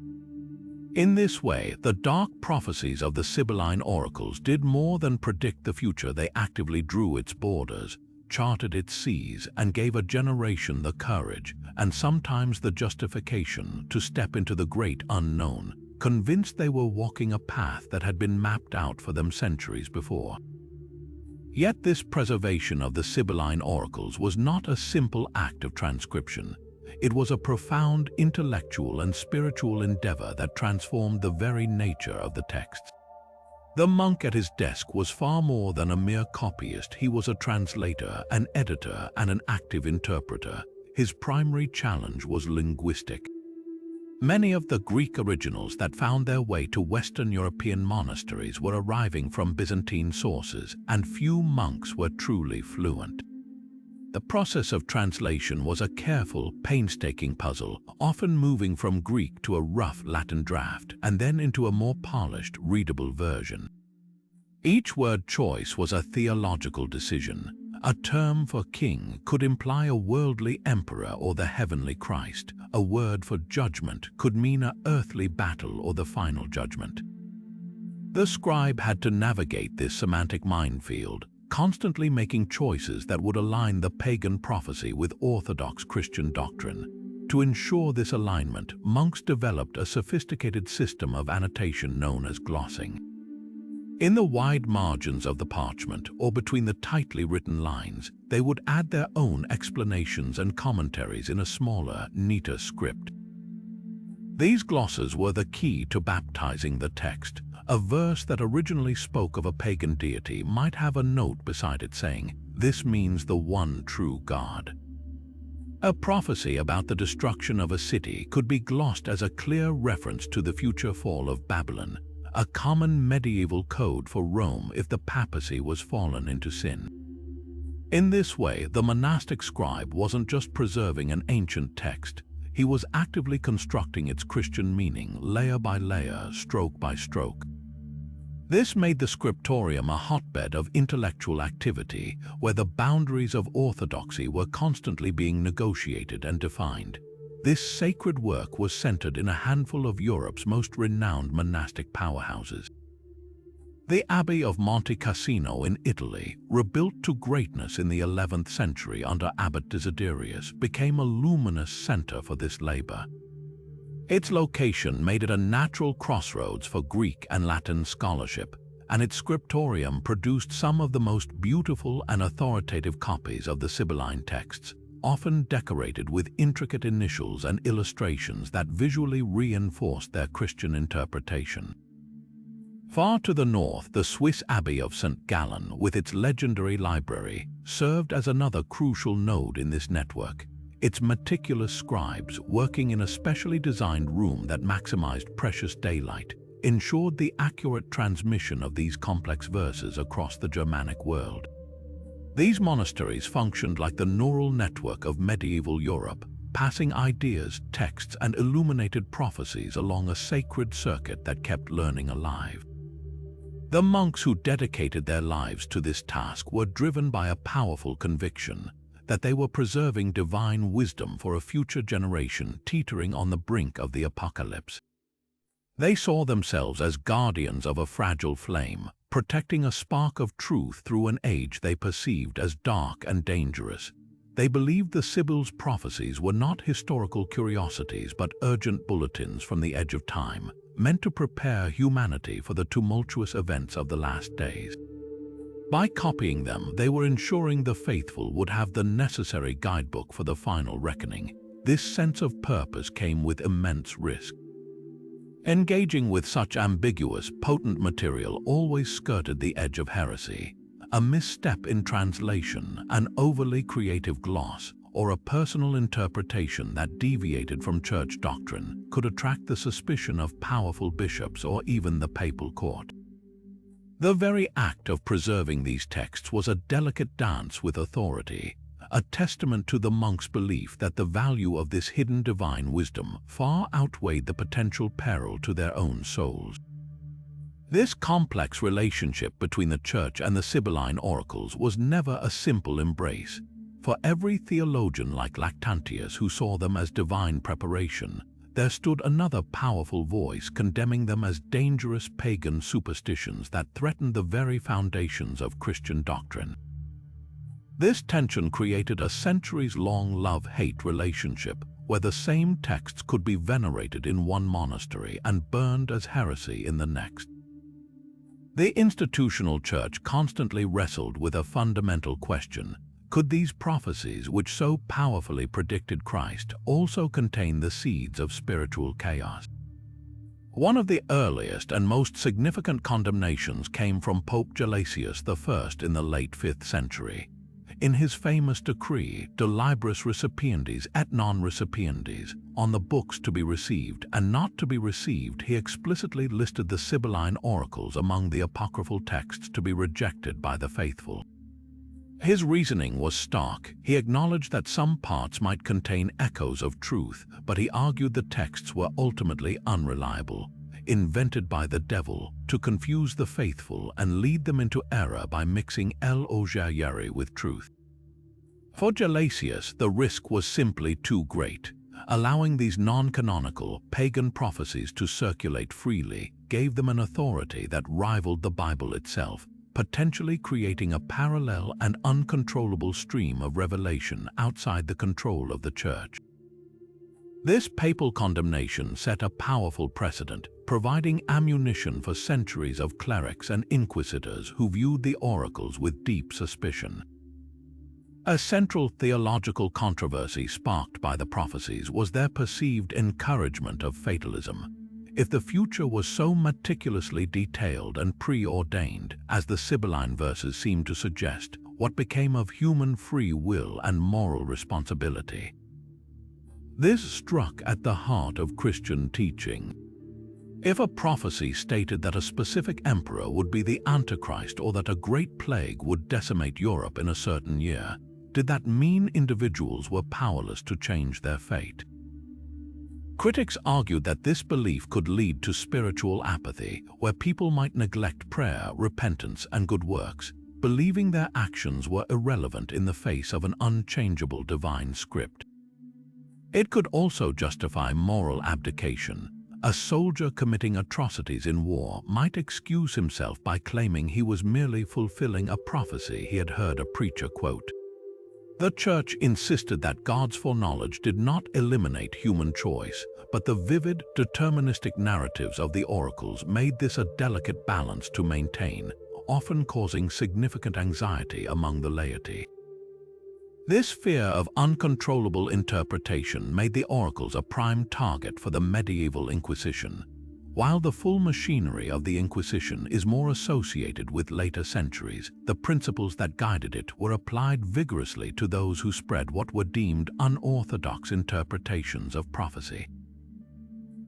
In this way, the Dark Prophecies of the Sibylline Oracles did more than predict the future. They actively drew its borders, charted its seas, and gave a generation the courage, and sometimes the justification, to step into the great unknown, convinced they were walking a path that had been mapped out for them centuries before. Yet this preservation of the Sibylline Oracles was not a simple act of transcription. It was a profound intellectual and spiritual endeavor that transformed the very nature of the texts. The monk at his desk was far more than a mere copyist. He was a translator, an editor, and an active interpreter. His primary challenge was linguistic. Many of the Greek originals that found their way to Western European monasteries were arriving from Byzantine sources, and few monks were truly fluent. The process of translation was a careful, painstaking puzzle, often moving from Greek to a rough Latin draft and then into a more polished, readable version. Each word choice was a theological decision. A term for king could imply a worldly emperor or the heavenly Christ. A word for judgment could mean an earthly battle or the final judgment. The scribe had to navigate this semantic minefield, constantly making choices that would align the pagan prophecy with orthodox Christian doctrine. To ensure this alignment, monks developed a sophisticated system of annotation known as glossing. In the wide margins of the parchment, or between the tightly written lines, they would add their own explanations and commentaries in a smaller, neater script. These glosses were the key to baptizing the text. A verse that originally spoke of a pagan deity might have a note beside it saying, "This means the one true God." A prophecy about the destruction of a city could be glossed as a clear reference to the future fall of Babylon, a common medieval code for Rome if the papacy was fallen into sin. In this way, the monastic scribe wasn't just preserving an ancient text. He was actively constructing its Christian meaning layer by layer, stroke by stroke. This made the scriptorium a hotbed of intellectual activity, where the boundaries of orthodoxy were constantly being negotiated and defined. This sacred work was centered in a handful of Europe's most renowned monastic powerhouses. The Abbey of Monte Cassino in Italy, rebuilt to greatness in the 11th century under Abbot Desiderius, became a luminous center for this labor. Its location made it a natural crossroads for Greek and Latin scholarship, and its scriptorium produced some of the most beautiful and authoritative copies of the Sibylline texts, often decorated with intricate initials and illustrations that visually reinforced their Christian interpretation. Far to the north, the Swiss Abbey of St. Gallen, with its legendary library, served as another crucial node in this network. Its meticulous scribes, working in a specially designed room that maximized precious daylight, ensured the accurate transmission of these complex verses across the Germanic world. These monasteries functioned like the neural network of medieval Europe, passing ideas, texts, and illuminated prophecies along a sacred circuit that kept learning alive. The monks who dedicated their lives to this task were driven by a powerful conviction that they were preserving divine wisdom for a future generation teetering on the brink of the apocalypse. They saw themselves as guardians of a fragile flame, protecting a spark of truth through an age they perceived as dark and dangerous. They believed the Sibyls' prophecies were not historical curiosities but urgent bulletins from the edge of time, meant to prepare humanity for the tumultuous events of the last days. By copying them, they were ensuring the faithful would have the necessary guidebook for the final reckoning. This sense of purpose came with immense risk. Engaging with such ambiguous, potent material always skirted the edge of heresy. A misstep in translation, an overly creative gloss, or a personal interpretation that deviated from church doctrine could attract the suspicion of powerful bishops or even the papal court. The very act of preserving these texts was a delicate dance with authority, a testament to the monks' belief that the value of this hidden divine wisdom far outweighed the potential peril to their own souls. This complex relationship between the Church and the Sibylline Oracles was never a simple embrace. For every theologian like Lactantius who saw them as divine preparation, there stood another powerful voice condemning them as dangerous pagan superstitions that threatened the very foundations of Christian doctrine. This tension created a centuries-long love-hate relationship where the same texts could be venerated in one monastery and burned as heresy in the next. The institutional church constantly wrestled with a fundamental question: could these prophecies, which so powerfully predicted Christ, also contain the seeds of spiritual chaos? One of the earliest and most significant condemnations came from Pope Gelasius I in the late 5th century. In his famous decree, De Libris Recipiendis et non recipiendis, on the books to be received and not to be received, he explicitly listed the Sibylline Oracles among the apocryphal texts to be rejected by the faithful. His reasoning was stark. He acknowledged that some parts might contain echoes of truth, but he argued the texts were ultimately unreliable, invented by the devil to confuse the faithful and lead them into error by mixing el-Ojayeri with truth. For Gelasius, the risk was simply too great. Allowing these non-canonical, pagan prophecies to circulate freely gave them an authority that rivaled the Bible itself, potentially creating a parallel and uncontrollable stream of revelation outside the control of the Church. This papal condemnation set a powerful precedent, providing ammunition for centuries of clerics and inquisitors who viewed the oracles with deep suspicion. A central theological controversy sparked by the prophecies was their perceived encouragement of fatalism. If the future was so meticulously detailed and preordained, as the Sibylline verses seemed to suggest, what became of human free will and moral responsibility? This struck at the heart of Christian teaching. If a prophecy stated that a specific emperor would be the Antichrist or that a great plague would decimate Europe in a certain year, did that mean individuals were powerless to change their fate? Critics argued that this belief could lead to spiritual apathy, where people might neglect prayer, repentance, and good works, believing their actions were irrelevant in the face of an unchangeable divine script. It could also justify moral abdication, A soldier committing atrocities in war might excuse himself by claiming he was merely fulfilling a prophecy he had heard a preacher quote. The Church insisted that God's foreknowledge did not eliminate human choice, but the vivid, deterministic narratives of the oracles made this a delicate balance to maintain, often causing significant anxiety among the laity. This fear of uncontrollable interpretation made the oracles a prime target for the medieval Inquisition. While the full machinery of the Inquisition is more associated with later centuries, the principles that guided it were applied vigorously to those who spread what were deemed unorthodox interpretations of prophecy.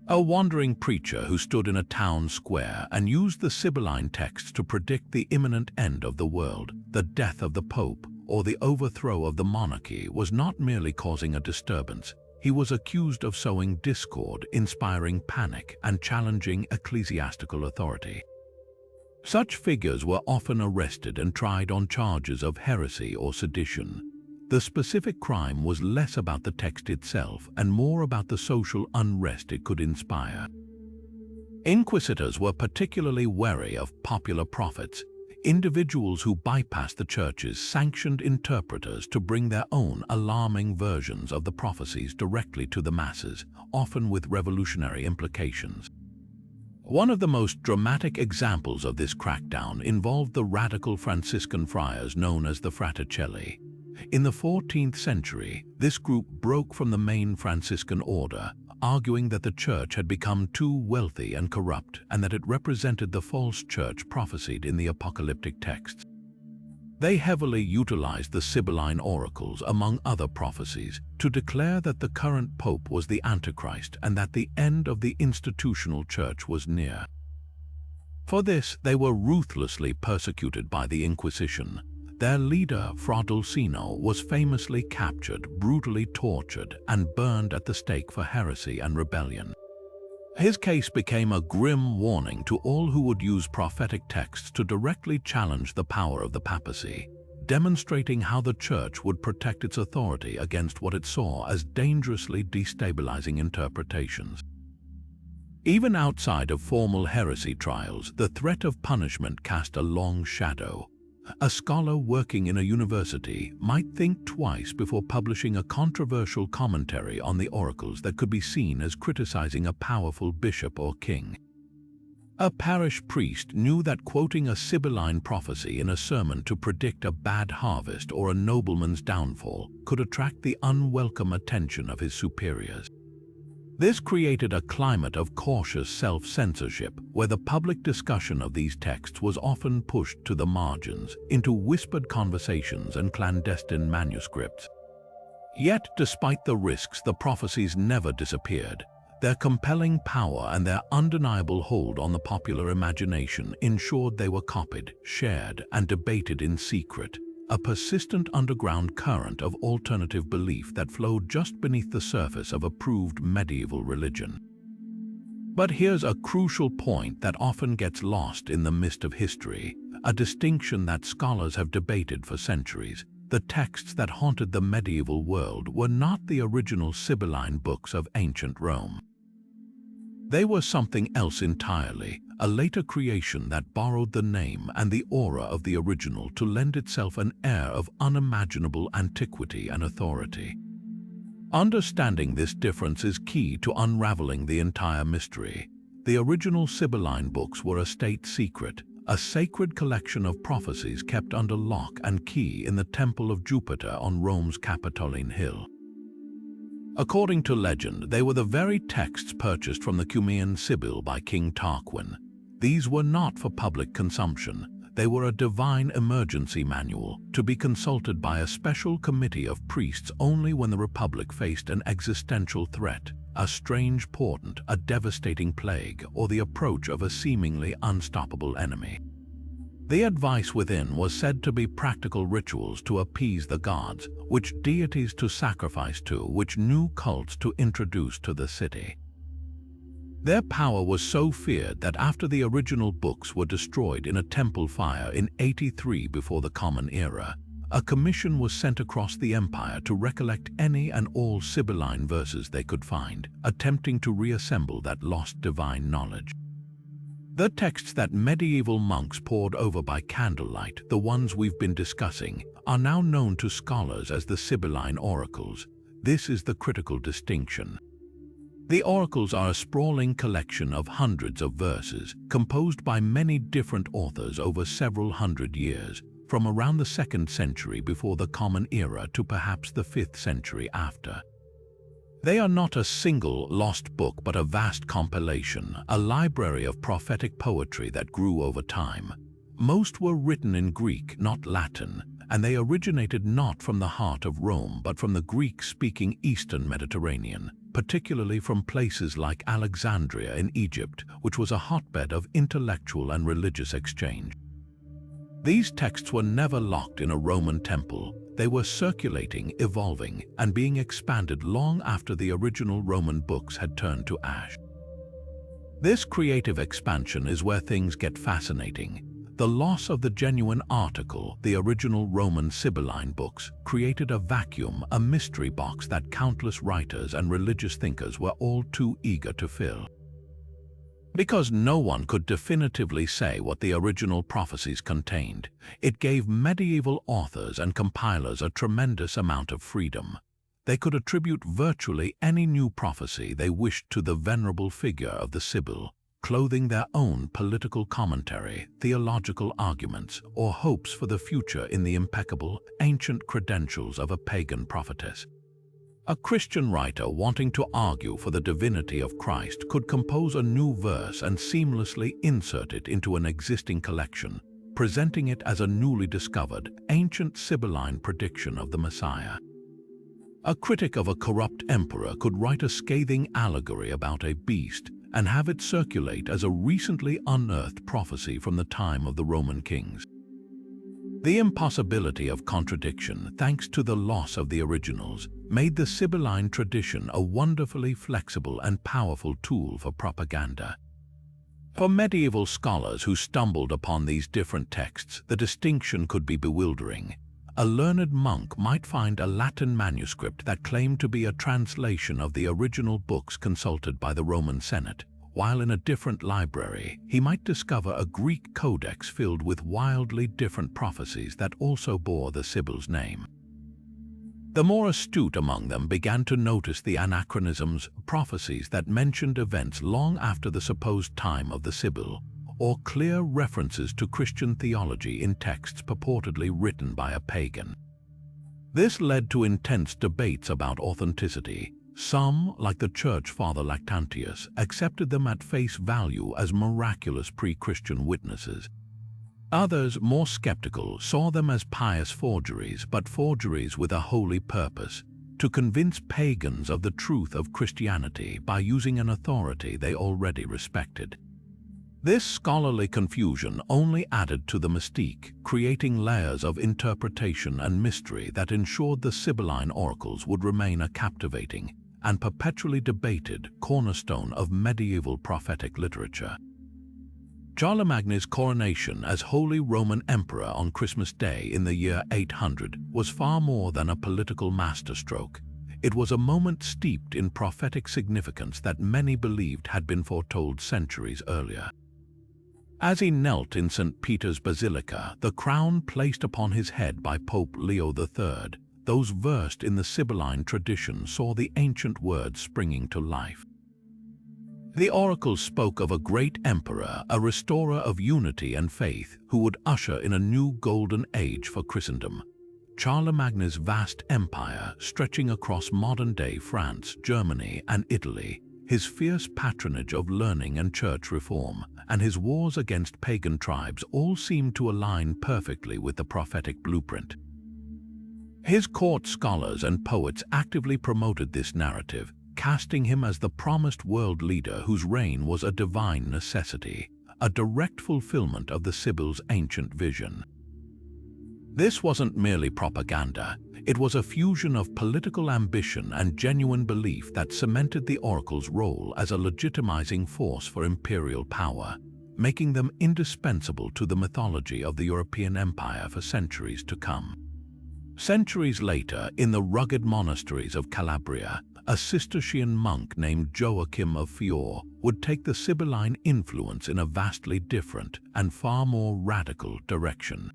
A wandering preacher who stood in a town square and used the Sibylline texts to predict the imminent end of the world, the death of the Pope, or the overthrow of the monarchy was not merely causing a disturbance. He was accused of sowing discord, inspiring panic, and challenging ecclesiastical authority. Such figures were often arrested and tried on charges of heresy or sedition. The specific crime was less about the text itself and more about the social unrest it could inspire. Inquisitors were particularly wary of popular prophets, individuals who bypassed the Church's sanctioned interpreters to bring their own alarming versions of the prophecies directly to the masses, often with revolutionary implications. One of the most dramatic examples of this crackdown involved the radical Franciscan friars known as the Fraticelli. In the 14th century, this group broke from the main Franciscan order, arguing that the Church had become too wealthy and corrupt and that it represented the false church prophesied in the Apocalyptic texts. They heavily utilized the Sibylline Oracles, among other prophecies, to declare that the current pope was the Antichrist and that the end of the institutional church was near. For this, they were ruthlessly persecuted by the Inquisition. Their leader, Fra Dulcino, was famously captured, brutally tortured, and burned at the stake for heresy and rebellion. His case became a grim warning to all who would use prophetic texts to directly challenge the power of the papacy, demonstrating how the Church would protect its authority against what it saw as dangerously destabilizing interpretations. Even outside of formal heresy trials, the threat of punishment cast a long shadow. A scholar working in a university might think twice before publishing a controversial commentary on the oracles that could be seen as criticizing a powerful bishop or king. A parish priest knew that quoting a Sibylline prophecy in a sermon to predict a bad harvest or a nobleman's downfall could attract the unwelcome attention of his superiors. This created a climate of cautious self-censorship, where the public discussion of these texts was often pushed to the margins, into whispered conversations and clandestine manuscripts. Yet, despite the risks, the prophecies never disappeared. Their compelling power and their undeniable hold on the popular imagination ensured they were copied, shared, and debated in secret, a persistent underground current of alternative belief that flowed just beneath the surface of approved medieval religion. But here's a crucial point that often gets lost in the mist of history, a distinction that scholars have debated for centuries. The texts that haunted the medieval world were not the original Sibylline books of ancient Rome. They were something else entirely, a later creation that borrowed the name and the aura of the original to lend itself an air of unimaginable antiquity and authority. Understanding this difference is key to unraveling the entire mystery. The original Sibylline books were a state secret, a sacred collection of prophecies kept under lock and key in the Temple of Jupiter on Rome's Capitoline Hill. According to legend, they were the very texts purchased from the Cumaean Sibyl by King Tarquin. These were not for public consumption. They were a divine emergency manual, to be consulted by a special committee of priests only when the Republic faced an existential threat, a strange portent, a devastating plague, or the approach of a seemingly unstoppable enemy. The advice within was said to be practical rituals to appease the gods, which deities to sacrifice to, which new cults to introduce to the city. Their power was so feared that after the original books were destroyed in a temple fire in 83 before the Common Era, a commission was sent across the empire to recollect any and all Sibylline verses they could find, attempting to reassemble that lost divine knowledge. The texts that medieval monks pored over by candlelight, the ones we've been discussing, are now known to scholars as the Sibylline Oracles. This is the critical distinction. The oracles are a sprawling collection of hundreds of verses, composed by many different authors over several hundred years, from around the 2nd century before the Common Era to perhaps the 5th century after. They are not a single lost book but a vast compilation, a library of prophetic poetry that grew over time. Most were written in Greek, not Latin, and they originated not from the heart of Rome but from the Greek-speaking Eastern Mediterranean, particularly from places like Alexandria in Egypt, which was a hotbed of intellectual and religious exchange. These texts were never locked in a Roman temple. They were circulating, evolving, and being expanded long after the original Roman books had turned to ash. This creative expansion is where things get fascinating. The loss of the genuine article, the original Roman Sibylline books, created a vacuum, a mystery box that countless writers and religious thinkers were all too eager to fill. Because no one could definitively say what the original prophecies contained, it gave medieval authors and compilers a tremendous amount of freedom. They could attribute virtually any new prophecy they wished to the venerable figure of the Sibyl, clothing their own political commentary, theological arguments, or hopes for the future in the impeccable, ancient credentials of a pagan prophetess. A Christian writer wanting to argue for the divinity of Christ could compose a new verse and seamlessly insert it into an existing collection, presenting it as a newly discovered, ancient Sibylline prediction of the Messiah. A critic of a corrupt emperor could write a scathing allegory about a beast and have it circulate as a recently unearthed prophecy from the time of the Roman kings. The impossibility of contradiction, thanks to the loss of the originals, made the Sibylline tradition a wonderfully flexible and powerful tool for propaganda. For medieval scholars who stumbled upon these different texts, the distinction could be bewildering. A learned monk might find a Latin manuscript that claimed to be a translation of the original books consulted by the Roman Senate, while in a different library, he might discover a Greek codex filled with wildly different prophecies that also bore the Sibyl's name. The more astute among them began to notice the anachronisms, prophecies that mentioned events long after the supposed time of the Sibyl, or clear references to Christian theology in texts purportedly written by a pagan. This led to intense debates about authenticity. Some, like the church father Lactantius, accepted them at face value as miraculous pre-Christian witnesses. Others, more skeptical, saw them as pious forgeries, but forgeries with a holy purpose, to convince pagans of the truth of Christianity by using an authority they already respected. This scholarly confusion only added to the mystique, creating layers of interpretation and mystery that ensured the Sibylline Oracles would remain a captivating and perpetually debated cornerstone of medieval prophetic literature. Charlemagne's coronation as Holy Roman Emperor on Christmas Day in the year 800 was far more than a political masterstroke. It was a moment steeped in prophetic significance that many believed had been foretold centuries earlier. As he knelt in St. Peter's Basilica, the crown placed upon his head by Pope Leo III, those versed in the Sibylline tradition saw the ancient words springing to life. The oracles spoke of a great emperor, a restorer of unity and faith, who would usher in a new golden age for Christendom. Charlemagne's vast empire, stretching across modern-day France, Germany, and Italy, his fierce patronage of learning and church reform, and his wars against pagan tribes all seemed to align perfectly with the prophetic blueprint. His court scholars and poets actively promoted this narrative, casting him as the promised world leader whose reign was a divine necessity, a direct fulfillment of the Sibyl's ancient vision. This wasn't merely propaganda, it was a fusion of political ambition and genuine belief that cemented the oracle's role as a legitimizing force for imperial power, making them indispensable to the mythology of the European Empire for centuries to come. Centuries later, in the rugged monasteries of Calabria, a Cistercian monk named Joachim of Fiore would take the Sibylline influence in a vastly different and far more radical direction.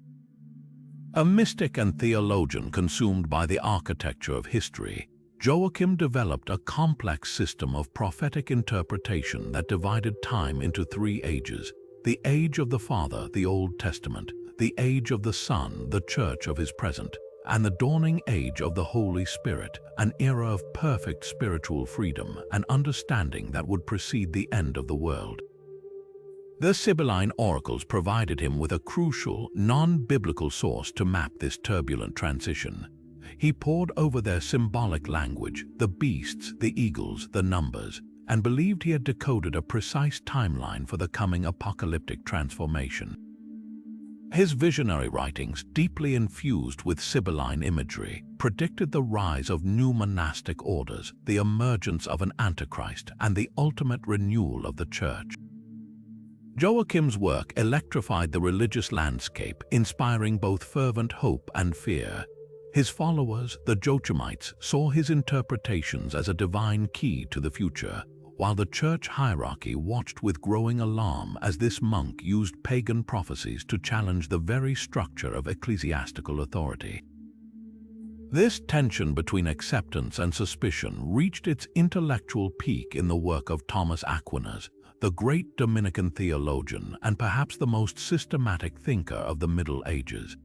A mystic and theologian consumed by the architecture of history, Joachim developed a complex system of prophetic interpretation that divided time into three ages: the age of the Father, the Old Testament; the age of the Son, the Church of his present; and the dawning age of the Holy Spirit, an era of perfect spiritual freedom and understanding that would precede the end of the world. The Sibylline Oracles provided him with a crucial, non-biblical source to map this turbulent transition. He pored over their symbolic language, the beasts, the eagles, the numbers, and believed he had decoded a precise timeline for the coming apocalyptic transformation. His visionary writings, deeply infused with Sibylline imagery, predicted the rise of new monastic orders, the emergence of an antichrist, and the ultimate renewal of the church. Joachim's work electrified the religious landscape, inspiring both fervent hope and fear. His followers, the Joachimites, saw his interpretations as a divine key to the future, while the church hierarchy watched with growing alarm as this monk used pagan prophecies to challenge the very structure of ecclesiastical authority. This tension between acceptance and suspicion reached its intellectual peak in the work of Thomas Aquinas, the great Dominican theologian and perhaps the most systematic thinker of the Middle Ages.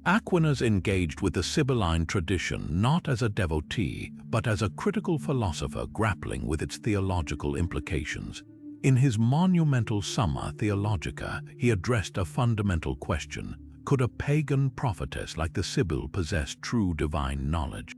Aquinas engaged with the Sibylline tradition not as a devotee, but as a critical philosopher grappling with its theological implications. In his monumental Summa Theologica, he addressed a fundamental question: could a pagan prophetess like the Sibyl possess true divine knowledge?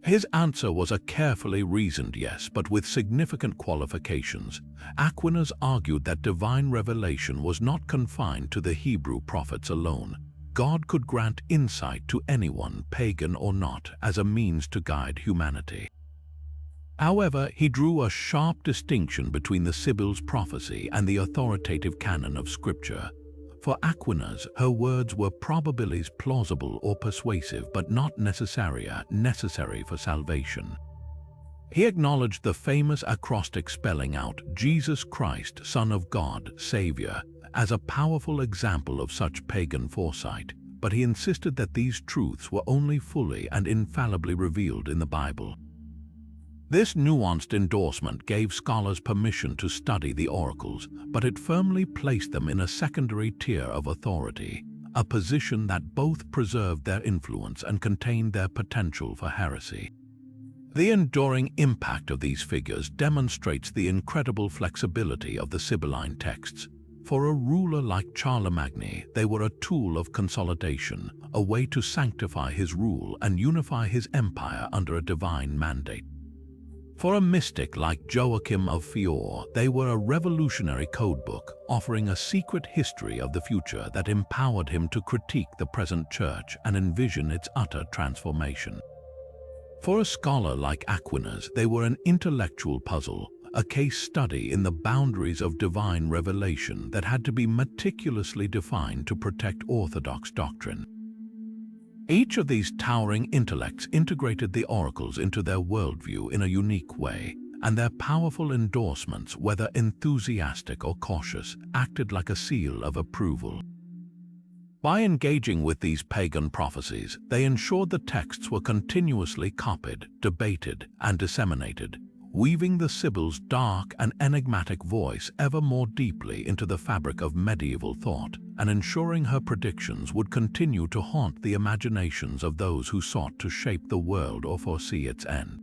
His answer was a carefully reasoned yes, but with significant qualifications. Aquinas argued that divine revelation was not confined to the Hebrew prophets alone. God could grant insight to anyone, pagan or not, as a means to guide humanity. However, he drew a sharp distinction between the Sibyl's prophecy and the authoritative canon of Scripture. For Aquinas, her words were probably plausible or persuasive, but not necessary for salvation. He acknowledged the famous acrostic spelling out Jesus Christ, Son of God, Savior, as a powerful example of such pagan foresight, but he insisted that these truths were only fully and infallibly revealed in the Bible. This nuanced endorsement gave scholars permission to study the oracles, but it firmly placed them in a secondary tier of authority, a position that both preserved their influence and contained their potential for heresy. The enduring impact of these figures demonstrates the incredible flexibility of the Sibylline texts. For a ruler like Charlemagne, they were a tool of consolidation, a way to sanctify his rule and unify his empire under a divine mandate. For a mystic like Joachim of Fiore, they were a revolutionary codebook, offering a secret history of the future that empowered him to critique the present church and envision its utter transformation. For a scholar like Aquinas, they were an intellectual puzzle, a case study in the boundaries of divine revelation that had to be meticulously defined to protect orthodox doctrine. Each of these towering intellects integrated the oracles into their worldview in a unique way, and their powerful endorsements, whether enthusiastic or cautious, acted like a seal of approval. By engaging with these pagan prophecies, they ensured the texts were continuously copied, debated, and disseminated, weaving the Sibyl's dark and enigmatic voice ever more deeply into the fabric of medieval thought, and ensuring her predictions would continue to haunt the imaginations of those who sought to shape the world or foresee its end.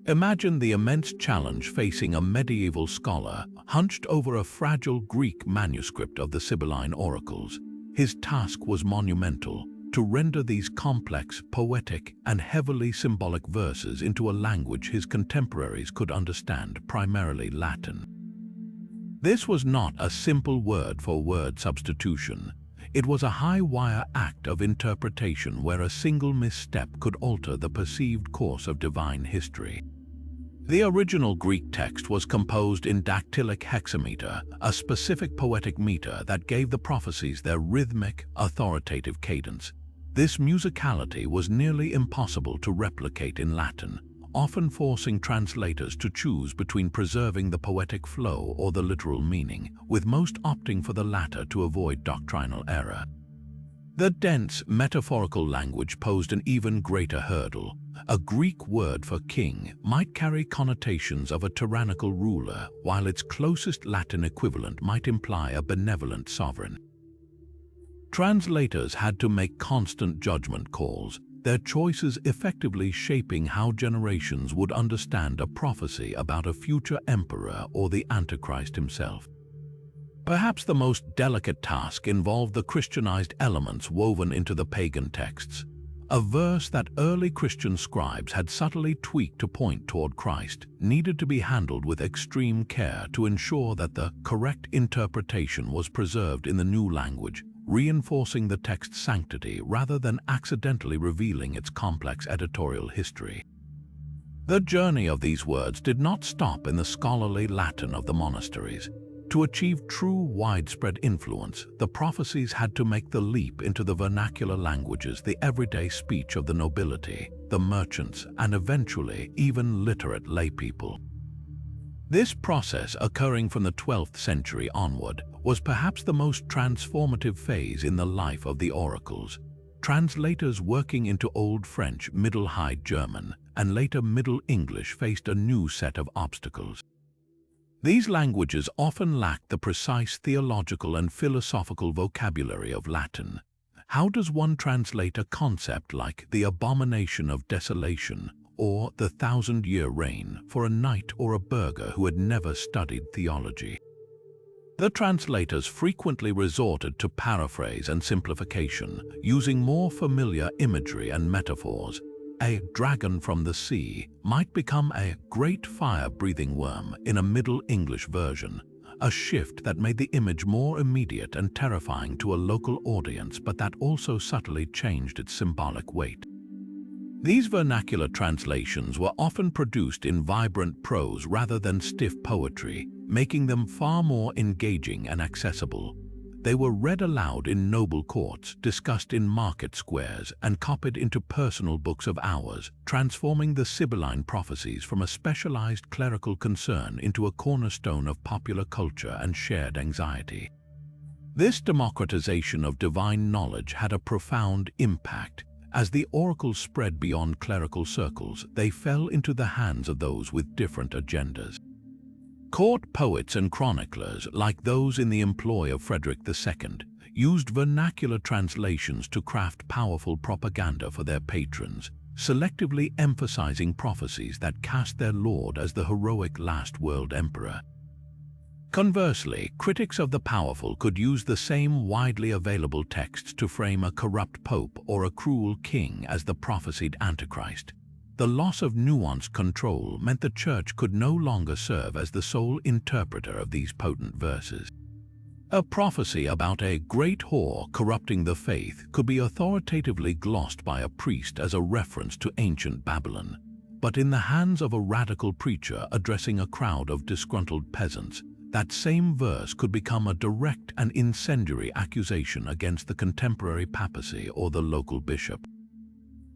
Imagine the immense challenge facing a medieval scholar hunched over a fragile Greek manuscript of the Sibylline Oracles. His task was monumental: to render these complex, poetic, and heavily symbolic verses into a language his contemporaries could understand, primarily Latin. This was not a simple word-for-word substitution. It was a high-wire act of interpretation where a single misstep could alter the perceived course of divine history. The original Greek text was composed in dactylic hexameter, a specific poetic meter that gave the prophecies their rhythmic, authoritative cadence. This musicality was nearly impossible to replicate in Latin, often forcing translators to choose between preserving the poetic flow or the literal meaning, with most opting for the latter to avoid doctrinal error. The dense, metaphorical language posed an even greater hurdle. A Greek word for king might carry connotations of a tyrannical ruler, while its closest Latin equivalent might imply a benevolent sovereign. Translators had to make constant judgment calls, their choices effectively shaping how generations would understand a prophecy about a future emperor or the Antichrist himself. Perhaps the most delicate task involved the Christianized elements woven into the pagan texts. A verse that early Christian scribes had subtly tweaked to point toward Christ needed to be handled with extreme care to ensure that the correct interpretation was preserved in the new language, reinforcing the text's sanctity rather than accidentally revealing its complex editorial history. The journey of these words did not stop in the scholarly Latin of the monasteries. To achieve true widespread influence, the prophecies had to make the leap into the vernacular languages, the everyday speech of the nobility, the merchants, and eventually even literate laypeople. This process, occurring from the 12th century onward, was perhaps the most transformative phase in the life of the oracles. Translators working into Old French, Middle High German, and later Middle English faced a new set of obstacles. These languages often lacked the precise theological and philosophical vocabulary of Latin. How does one translate a concept like the abomination of desolation or the 1,000-year reign for a knight or a burgher who had never studied theology? The translators frequently resorted to paraphrase and simplification, using more familiar imagery and metaphors. A dragon from the sea might become a great fire-breathing worm in a Middle English version, a shift that made the image more immediate and terrifying to a local audience, but that also subtly changed its symbolic weight. These vernacular translations were often produced in vibrant prose rather than stiff poetry, making them far more engaging and accessible. They were read aloud in noble courts, discussed in market squares, and copied into personal books of hours, transforming the Sibylline Prophecies from a specialized clerical concern into a cornerstone of popular culture and shared anxiety. This democratization of divine knowledge had a profound impact. As the oracles spread beyond clerical circles, they fell into the hands of those with different agendas. Court poets and chroniclers, like those in the employ of Frederick II, used vernacular translations to craft powerful propaganda for their patrons, selectively emphasizing prophecies that cast their lord as the heroic last world emperor. Conversely, critics of the powerful could use the same widely available texts to frame a corrupt pope or a cruel king as the prophesied Antichrist. The loss of nuanced control meant the Church could no longer serve as the sole interpreter of these potent verses. A prophecy about a great whore corrupting the faith could be authoritatively glossed by a priest as a reference to ancient Babylon, but in the hands of a radical preacher addressing a crowd of disgruntled peasants, that same verse could become a direct and incendiary accusation against the contemporary papacy or the local bishop.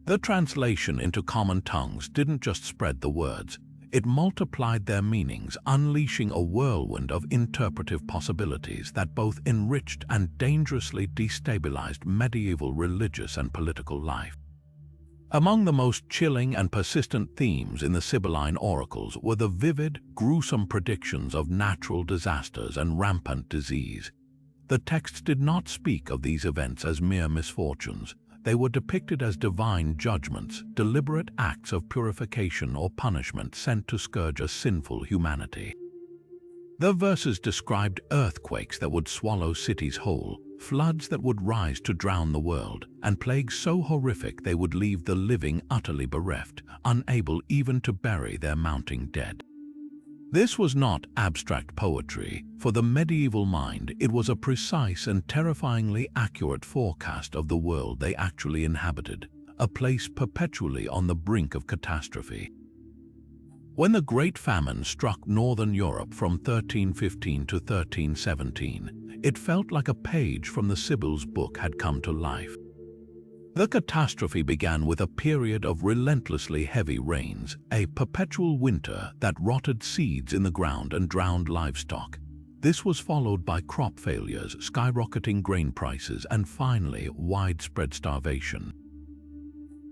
The translation into common tongues didn't just spread the words, it multiplied their meanings, unleashing a whirlwind of interpretive possibilities that both enriched and dangerously destabilized medieval religious and political life. Among the most chilling and persistent themes in the Sibylline Oracles were the vivid, gruesome predictions of natural disasters and rampant disease. The texts did not speak of these events as mere misfortunes. They were depicted as divine judgments, deliberate acts of purification or punishment sent to scourge a sinful humanity. The verses described earthquakes that would swallow cities whole, floods that would rise to drown the world, and plagues so horrific they would leave the living utterly bereft, unable even to bury their mounting dead. This was not abstract poetry. For the medieval mind, it was a precise and terrifyingly accurate forecast of the world they actually inhabited, a place perpetually on the brink of catastrophe. When the Great Famine struck northern Europe from 1315 to 1317, it felt like a page from the Sibyls' book had come to life. The catastrophe began with a period of relentlessly heavy rains, a perpetual winter that rotted seeds in the ground and drowned livestock. This was followed by crop failures, skyrocketing grain prices, and finally, widespread starvation.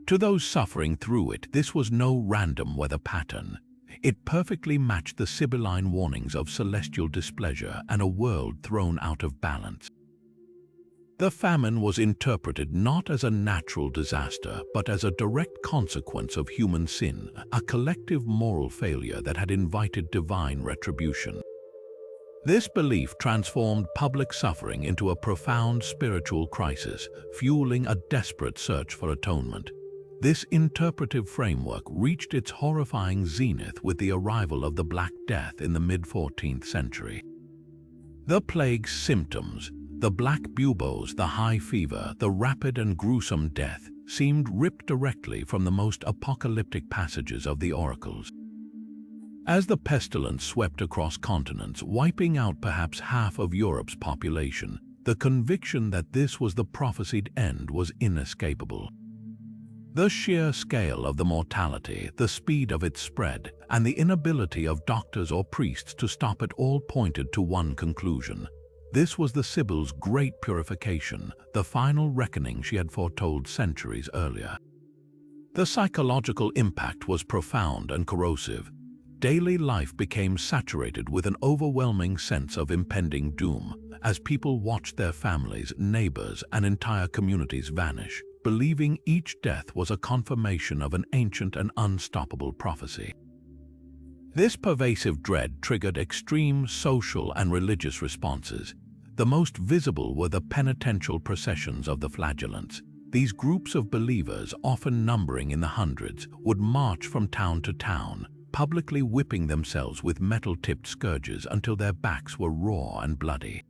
To those suffering through it, this was no random weather pattern. It perfectly matched the Sibylline warnings of celestial displeasure and a world thrown out of balance. The famine was interpreted not as a natural disaster, but as a direct consequence of human sin, a collective moral failure that had invited divine retribution. This belief transformed public suffering into a profound spiritual crisis, fueling a desperate search for atonement. This interpretive framework reached its horrifying zenith with the arrival of the Black Death in the mid-14th century. The plague's symptoms, the black buboes, the high fever, the rapid and gruesome death, seemed ripped directly from the most apocalyptic passages of the oracles. As the pestilence swept across continents, wiping out perhaps half of Europe's population, the conviction that this was the prophesied end was inescapable. The sheer scale of the mortality, the speed of its spread, and the inability of doctors or priests to stop it all pointed to one conclusion. This was the Sibyls' great purification, the final reckoning she had foretold centuries earlier. The psychological impact was profound and corrosive. Daily life became saturated with an overwhelming sense of impending doom, as people watched their families, neighbors, and entire communities vanish, believing each death was a confirmation of an ancient and unstoppable prophecy. This pervasive dread triggered extreme social and religious responses. The most visible were the penitential processions of the flagellants. These groups of believers, often numbering in the hundreds, would march from town to town, publicly whipping themselves with metal-tipped scourges until their backs were raw and bloody.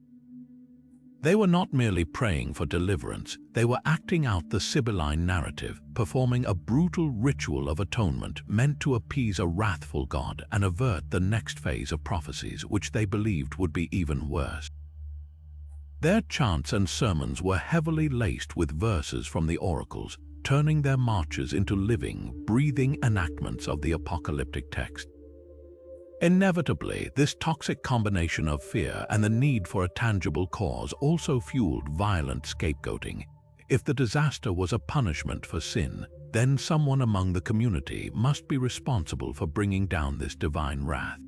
They were not merely praying for deliverance, they were acting out the Sibylline narrative, performing a brutal ritual of atonement meant to appease a wrathful God and avert the next phase of prophecies, which they believed would be even worse. Their chants and sermons were heavily laced with verses from the oracles, turning their marches into living, breathing enactments of the apocalyptic text. Inevitably, this toxic combination of fear and the need for a tangible cause also fueled violent scapegoating. If the disaster was a punishment for sin, then someone among the community must be responsible for bringing down this divine wrath.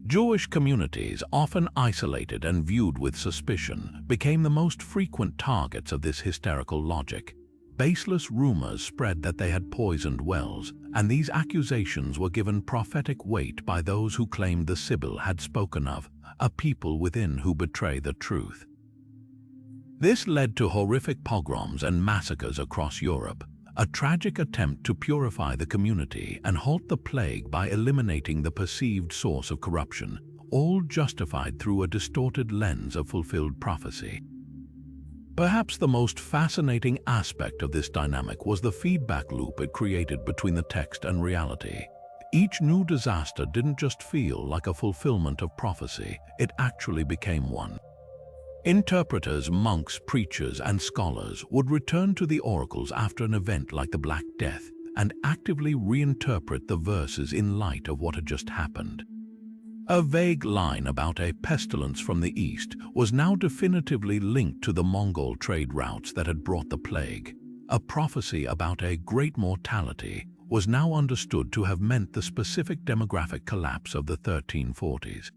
Jewish communities, often isolated and viewed with suspicion, became the most frequent targets of this hysterical logic. Baseless rumors spread that they had poisoned wells, and these accusations were given prophetic weight by those who claimed the Sibyl had spoken of, a people within who betray the truth. This led to horrific pogroms and massacres across Europe, a tragic attempt to purify the community and halt the plague by eliminating the perceived source of corruption, all justified through a distorted lens of fulfilled prophecy. Perhaps the most fascinating aspect of this dynamic was the feedback loop it created between the text and reality. Each new disaster didn't just feel like a fulfillment of prophecy, it actually became one. Interpreters, monks, preachers, and scholars would return to the oracles after an event like the Black Death and actively reinterpret the verses in light of what had just happened. A vague line about a pestilence from the east was now definitively linked to the Mongol trade routes that had brought the plague. A prophecy about a great mortality was now understood to have meant the specific demographic collapse of the 1340s.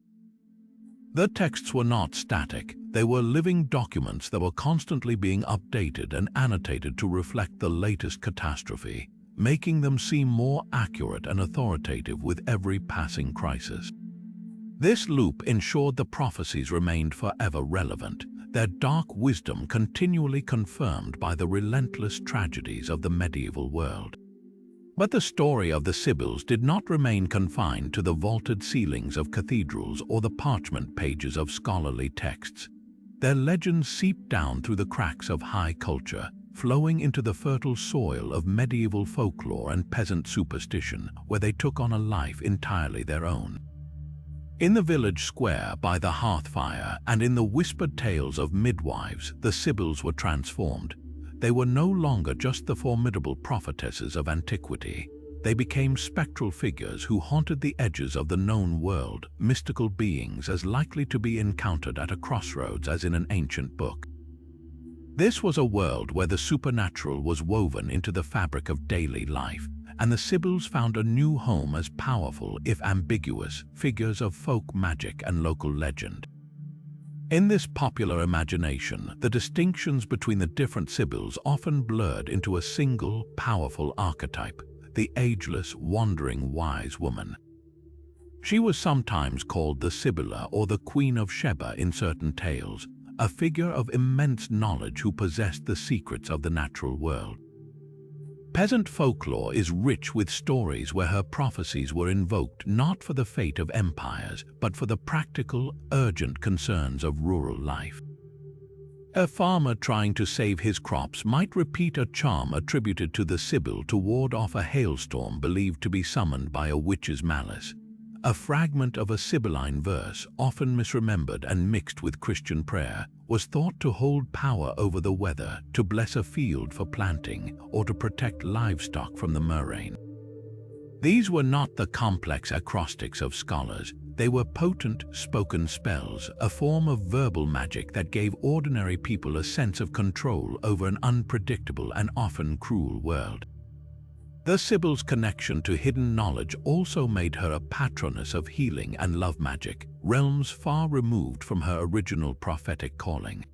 The texts were not static, they were living documents that were constantly being updated and annotated to reflect the latest catastrophe, making them seem more accurate and authoritative with every passing crisis. This loop ensured the prophecies remained forever relevant, their dark wisdom continually confirmed by the relentless tragedies of the medieval world. But the story of the Sibyls did not remain confined to the vaulted ceilings of cathedrals or the parchment pages of scholarly texts. Their legends seeped down through the cracks of high culture, flowing into the fertile soil of medieval folklore and peasant superstition, where they took on a life entirely their own. In the village square, by the hearth fire, and in the whispered tales of midwives, the Sibyls were transformed. they were no longer just the formidable prophetesses of antiquity. They became spectral figures who haunted the edges of the known world, mystical beings as likely to be encountered at a crossroads as in an ancient book. This was a world where the supernatural was woven into the fabric of daily life, and the Sibyls found a new home as powerful, if ambiguous, figures of folk magic and local legend. In this popular imagination, the distinctions between the different Sibyls often blurred into a single, powerful archetype, the ageless, wandering, wise woman. She was sometimes called the Sibylla or the Queen of Sheba in certain tales, a figure of immense knowledge who possessed the secrets of the natural world. Peasant folklore is rich with stories where her prophecies were invoked not for the fate of empires, but for the practical, urgent concerns of rural life. A farmer trying to save his crops might repeat a charm attributed to the Sibyl to ward off a hailstorm believed to be summoned by a witch's malice. A fragment of a Sibylline verse, often misremembered and mixed with Christian prayer, was thought to hold power over the weather, to bless a field for planting, or to protect livestock from the murrain. These were not the complex acrostics of scholars. They were potent, spoken spells, a form of verbal magic that gave ordinary people a sense of control over an unpredictable and often cruel world. The Sibyl's connection to hidden knowledge also made her a patroness of healing and love magic, realms far removed from her original prophetic calling.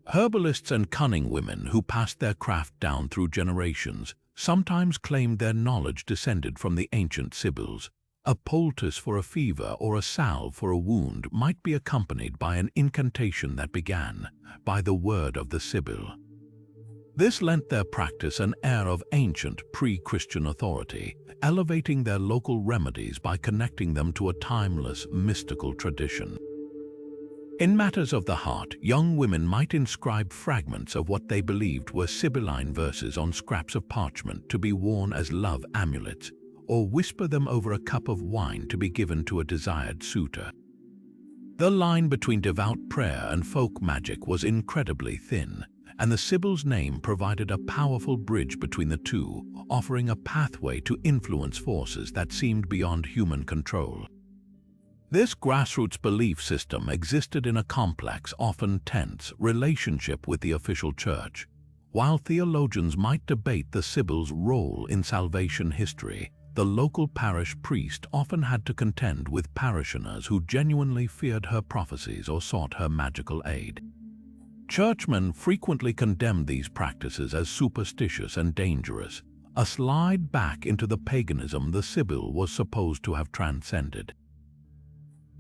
Herbalists and cunning women who passed their craft down through generations sometimes claimed their knowledge descended from the ancient Sibyls. A poultice for a fever or a salve for a wound might be accompanied by an incantation that began, "By the word of the Sibyl." This lent their practice an air of ancient, pre-Christian authority, elevating their local remedies by connecting them to a timeless, mystical tradition. In matters of the heart, young women might inscribe fragments of what they believed were Sibylline verses on scraps of parchment to be worn as love amulets, or whisper them over a cup of wine to be given to a desired suitor. The line between devout prayer and folk magic was incredibly thin, and the Sibyl's name provided a powerful bridge between the two, offering a pathway to influence forces that seemed beyond human control. This grassroots belief system existed in a complex, often tense, relationship with the official church. While theologians might debate the Sibyl's role in salvation history, the local parish priest often had to contend with parishioners who genuinely feared her prophecies or sought her magical aid. Churchmen frequently condemned these practices as superstitious and dangerous, a slide back into the paganism the Sibyl was supposed to have transcended.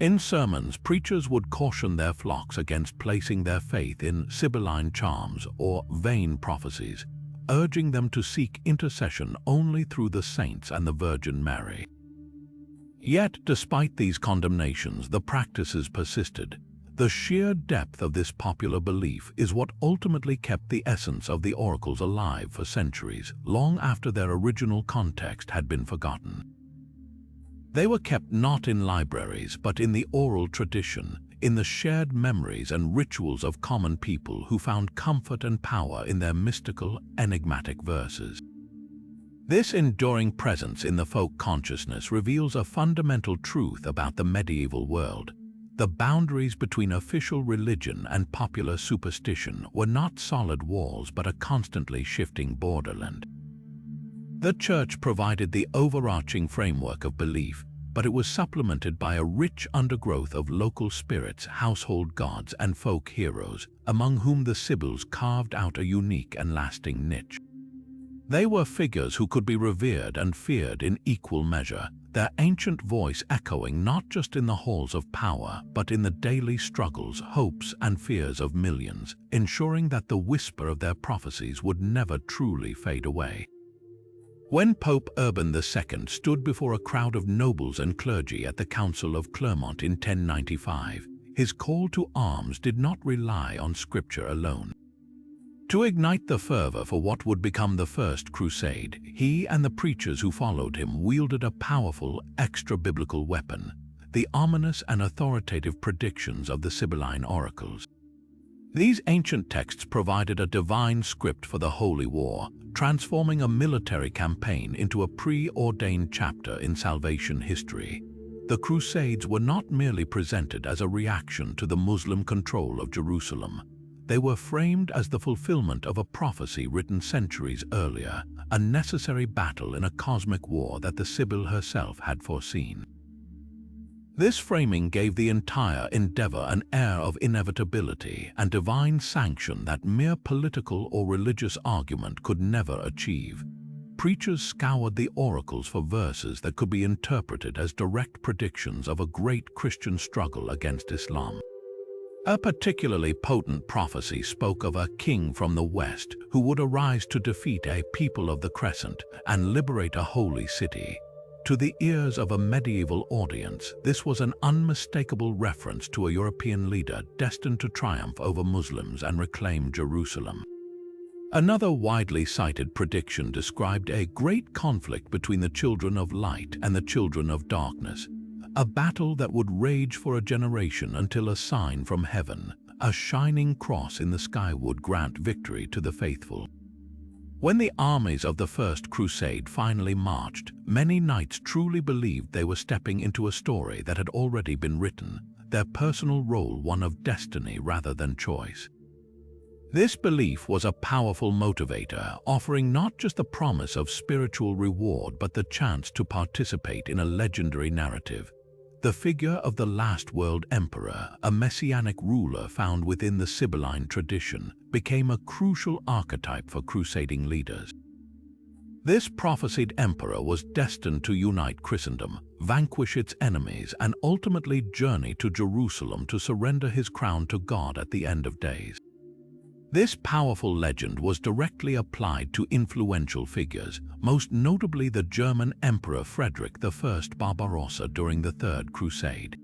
In sermons, preachers would caution their flocks against placing their faith in Sibylline charms or vain prophecies, urging them to seek intercession only through the saints and the Virgin Mary. Yet, despite these condemnations, the practices persisted. The sheer depth of this popular belief is what ultimately kept the essence of the oracles alive for centuries, long after their original context had been forgotten. They were kept not in libraries, but in the oral tradition, in the shared memories and rituals of common people who found comfort and power in their mystical, enigmatic verses. This enduring presence in the folk consciousness reveals a fundamental truth about the medieval world. The boundaries between official religion and popular superstition were not solid walls but a constantly shifting borderland. The Church provided the overarching framework of belief, but it was supplemented by a rich undergrowth of local spirits, household gods, and folk heroes, among whom the Sibyls carved out a unique and lasting niche. They were figures who could be revered and feared in equal measure, their ancient voice echoing not just in the halls of power, but in the daily struggles, hopes, and fears of millions, ensuring that the whisper of their prophecies would never truly fade away. When Pope Urban II stood before a crowd of nobles and clergy at the Council of Clermont in 1095, his call to arms did not rely on scripture alone. To ignite the fervor for what would become the First Crusade, he and the preachers who followed him wielded a powerful, extra-biblical weapon, the ominous and authoritative predictions of the Sibylline Oracles. These ancient texts provided a divine script for the Holy War, transforming a military campaign into a preordained chapter in salvation history. The Crusades were not merely presented as a reaction to the Muslim control of Jerusalem. They were framed as the fulfillment of a prophecy written centuries earlier, a necessary battle in a cosmic war that the Sibyl herself had foreseen. This framing gave the entire endeavor an air of inevitability and divine sanction that mere political or religious argument could never achieve. Preachers scoured the oracles for verses that could be interpreted as direct predictions of a great Christian struggle against Islam. A particularly potent prophecy spoke of a king from the west who would arise to defeat a people of the crescent and liberate a holy city. To the ears of a medieval audience, this was an unmistakable reference to a European leader destined to triumph over Muslims and reclaim Jerusalem. Another widely cited prediction described a great conflict between the children of light and the children of darkness, a battle that would rage for a generation until a sign from heaven, a shining cross in the sky, would grant victory to the faithful. When the armies of the First Crusade finally marched, many knights truly believed they were stepping into a story that had already been written, their personal role one of destiny rather than choice. This belief was a powerful motivator, offering not just the promise of spiritual reward but the chance to participate in a legendary narrative. The figure of the last world emperor, a messianic ruler found within the Sibylline tradition, became a crucial archetype for crusading leaders. This prophesied emperor was destined to unite Christendom, vanquish its enemies, and ultimately journey to Jerusalem to surrender his crown to God at the end of days. This powerful legend was directly applied to influential figures, most notably the German Emperor Frederick I Barbarossa during the Third Crusade.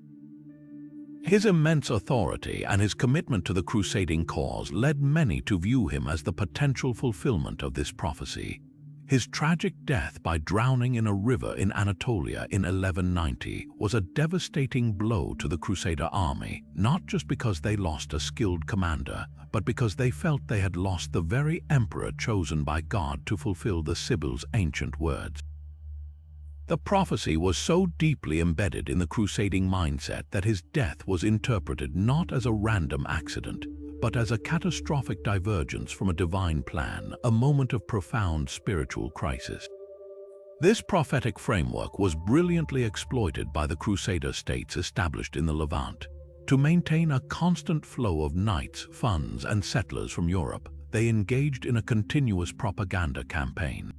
His immense authority and his commitment to the crusading cause led many to view him as the potential fulfillment of this prophecy. His tragic death by drowning in a river in Anatolia in 1190 was a devastating blow to the Crusader army, not just because they lost a skilled commander, but because they felt they had lost the very emperor chosen by God to fulfill the Sibyls' ancient words. The prophecy was so deeply embedded in the crusading mindset that his death was interpreted not as a random accident, but as a catastrophic divergence from a divine plan, a moment of profound spiritual crisis. This prophetic framework was brilliantly exploited by the Crusader states established in the Levant. To maintain a constant flow of knights, funds, and settlers from Europe, they engaged in a continuous propaganda campaign.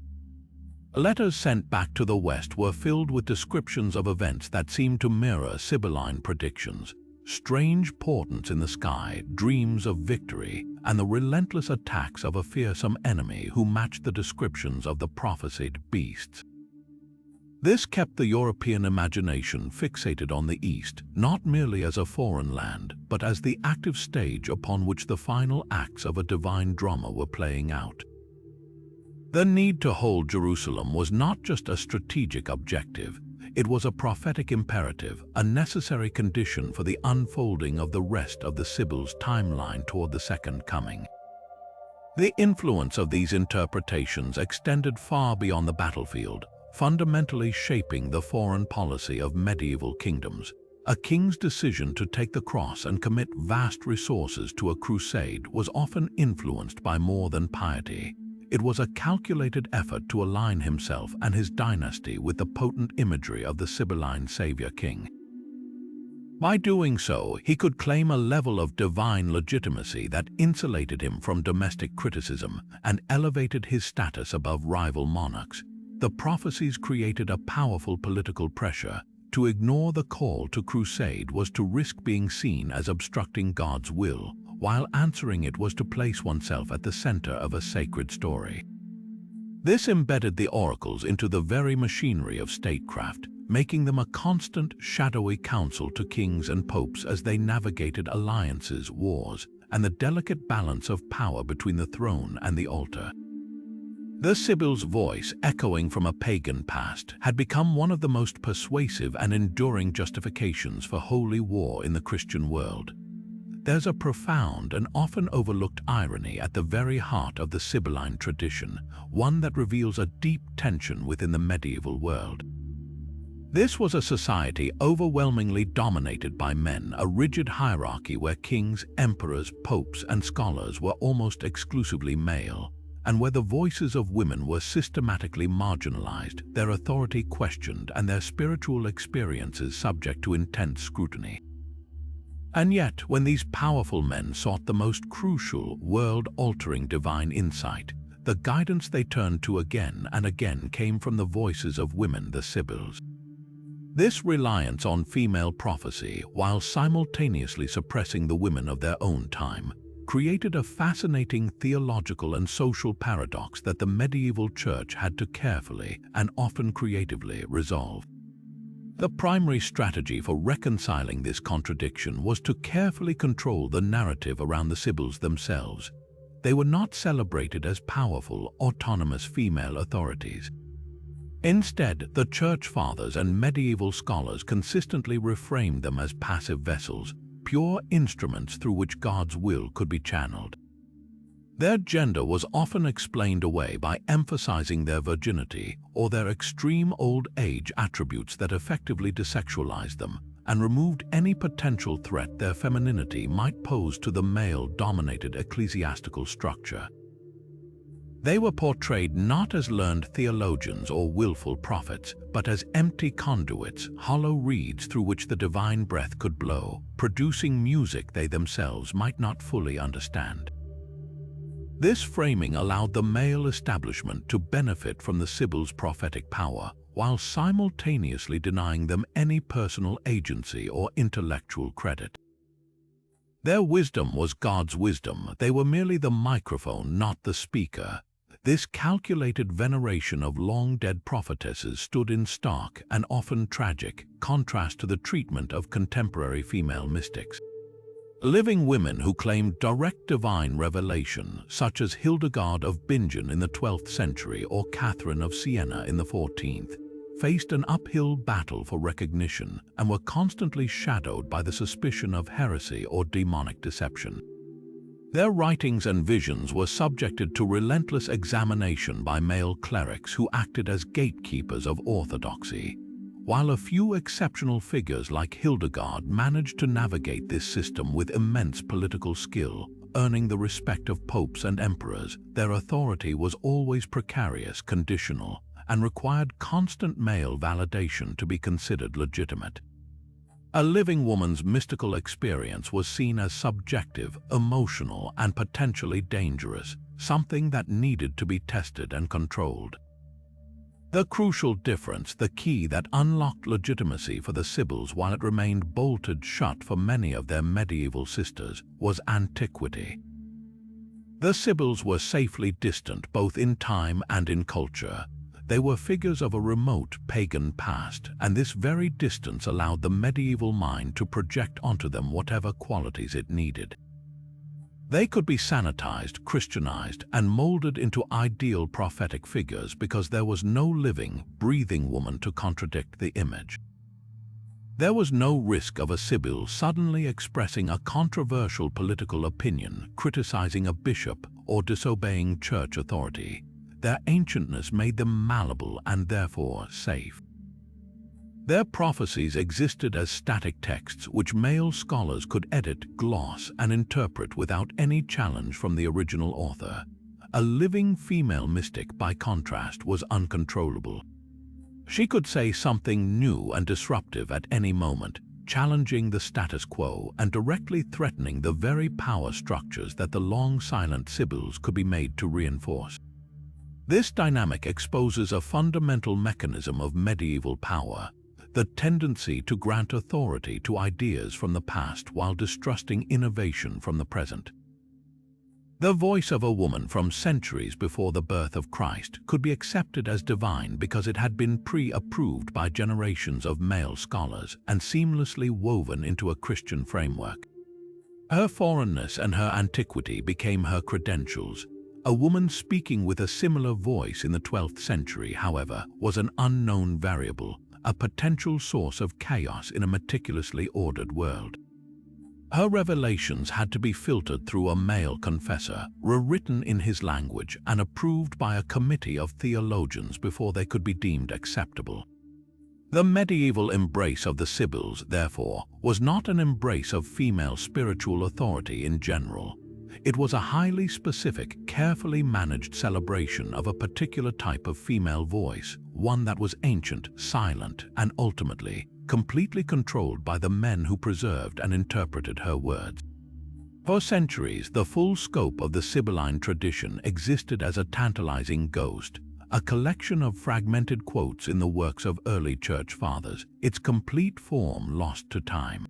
Letters sent back to the West were filled with descriptions of events that seemed to mirror Sibylline predictions. Strange portents in the sky, dreams of victory, and the relentless attacks of a fearsome enemy who matched the descriptions of the prophesied beasts. This kept the European imagination fixated on the East, not merely as a foreign land, but as the active stage upon which the final acts of a divine drama were playing out. The need to hold Jerusalem was not just a strategic objective. It was a prophetic imperative, a necessary condition for the unfolding of the rest of the Sibyls' timeline toward the Second Coming. The influence of these interpretations extended far beyond the battlefield, fundamentally shaping the foreign policy of medieval kingdoms. A king's decision to take the cross and commit vast resources to a crusade was often influenced by more than piety. It was a calculated effort to align himself and his dynasty with the potent imagery of the Sibylline savior king. By doing so, he could claim a level of divine legitimacy that insulated him from domestic criticism and elevated his status above rival monarchs. The prophecies created a powerful political pressure. To ignore the call to crusade was to risk being seen as obstructing God's will, while answering it was to place oneself at the center of a sacred story. This embedded the oracles into the very machinery of statecraft, making them a constant, shadowy counsel to kings and popes as they navigated alliances, wars, and the delicate balance of power between the throne and the altar. The Sibyl's voice, echoing from a pagan past, had become one of the most persuasive and enduring justifications for holy war in the Christian world. There's a profound and often overlooked irony at the very heart of the Sibylline tradition, one that reveals a deep tension within the medieval world. This was a society overwhelmingly dominated by men, a rigid hierarchy where kings, emperors, popes, and scholars were almost exclusively male, and where the voices of women were systematically marginalized, their authority questioned, and their spiritual experiences subject to intense scrutiny. And yet, when these powerful men sought the most crucial, world-altering divine insight, the guidance they turned to again and again came from the voices of women, the Sibyls. This reliance on female prophecy, while simultaneously suppressing the women of their own time, created a fascinating theological and social paradox that the medieval church had to carefully and often creatively resolve. The primary strategy for reconciling this contradiction was to carefully control the narrative around the Sibyls themselves. They were not celebrated as powerful, autonomous female authorities. Instead, the Church Fathers and medieval scholars consistently reframed them as passive vessels, pure instruments through which God's will could be channeled. Their gender was often explained away by emphasizing their virginity or their extreme old age attributes that effectively desexualized them and removed any potential threat their femininity might pose to the male-dominated ecclesiastical structure. They were portrayed not as learned theologians or willful prophets, but as empty conduits, hollow reeds through which the divine breath could blow, producing music they themselves might not fully understand. This framing allowed the male establishment to benefit from the Sibyls' prophetic power, while simultaneously denying them any personal agency or intellectual credit. Their wisdom was God's wisdom. They were merely the microphone, not the speaker. This calculated veneration of long-dead prophetesses stood in stark and often tragic contrast to the treatment of contemporary female mystics. Living women who claimed direct divine revelation, such as Hildegard of Bingen in the 12th century or Catherine of Siena in the 14th, faced an uphill battle for recognition and were constantly shadowed by the suspicion of heresy or demonic deception. Their writings and visions were subjected to relentless examination by male clerics who acted as gatekeepers of orthodoxy, while a few exceptional figures like Hildegard managed to navigate this system with immense political skill, earning the respect of popes and emperors. Their authority was always precarious, conditional, and required constant male validation to be considered legitimate. A living woman's mystical experience was seen as subjective, emotional, and potentially dangerous, something that needed to be tested and controlled. The crucial difference, the key that unlocked legitimacy for the Sibyls while it remained bolted shut for many of their medieval sisters, was antiquity. The Sibyls were safely distant both in time and in culture. They were figures of a remote pagan past, and this very distance allowed the medieval mind to project onto them whatever qualities it needed. They could be sanitized, Christianized, and molded into ideal prophetic figures because there was no living, breathing woman to contradict the image. There was no risk of a Sibyl suddenly expressing a controversial political opinion, criticizing a bishop, or disobeying church authority. Their ancientness made them malleable and therefore safe. Their prophecies existed as static texts which male scholars could edit, gloss, and interpret without any challenge from the original author. A living female mystic, by contrast, was uncontrollable. She could say something new and disruptive at any moment, challenging the status quo and directly threatening the very power structures that the long-silent Sibyls could be made to reinforce. This dynamic exposes a fundamental mechanism of medieval power, the tendency to grant authority to ideas from the past while distrusting innovation from the present. The voice of a woman from centuries before the birth of Christ could be accepted as divine because it had been pre-approved by generations of male scholars and seamlessly woven into a Christian framework. Her foreignness and her antiquity became her credentials. A woman speaking with a similar voice in the 12th century, however, was an unknown variable, a potential source of chaos in a meticulously ordered world. Her revelations had to be filtered through a male confessor, rewritten in his language and approved by a committee of theologians before they could be deemed acceptable. The medieval embrace of the Sibyls, therefore, was not an embrace of female spiritual authority in general. It was a highly specific, carefully managed celebration of a particular type of female voice, one that was ancient, silent, and ultimately, completely controlled by the men who preserved and interpreted her words. For centuries, the full scope of the Sibylline tradition existed as a tantalizing ghost, a collection of fragmented quotes in the works of early church fathers, its complete form lost to time.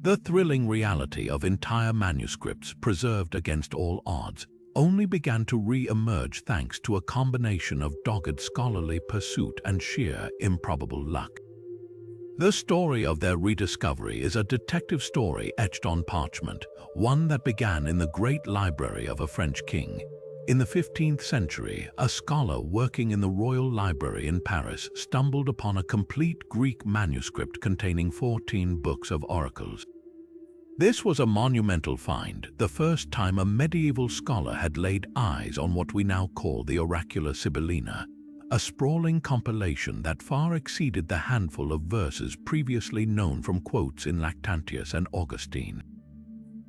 The thrilling reality of entire manuscripts preserved against all odds only began to re-emerge thanks to a combination of dogged scholarly pursuit and sheer improbable luck. The story of their rediscovery is a detective story etched on parchment, one that began in the great library of a French king. In the 15th century, a scholar working in the Royal Library in Paris stumbled upon a complete Greek manuscript containing 14 books of oracles. This was a monumental find, the first time a medieval scholar had laid eyes on what we now call the oracular Sibyllina, a sprawling compilation that far exceeded the handful of verses previously known from quotes in Lactantius and Augustine.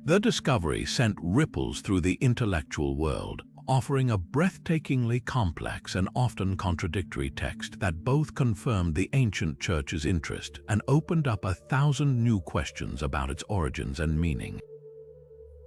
The discovery sent ripples through the intellectual world, offering a breathtakingly complex and often contradictory text that both confirmed the ancient church's interest and opened up 1,000 new questions about its origins and meaning.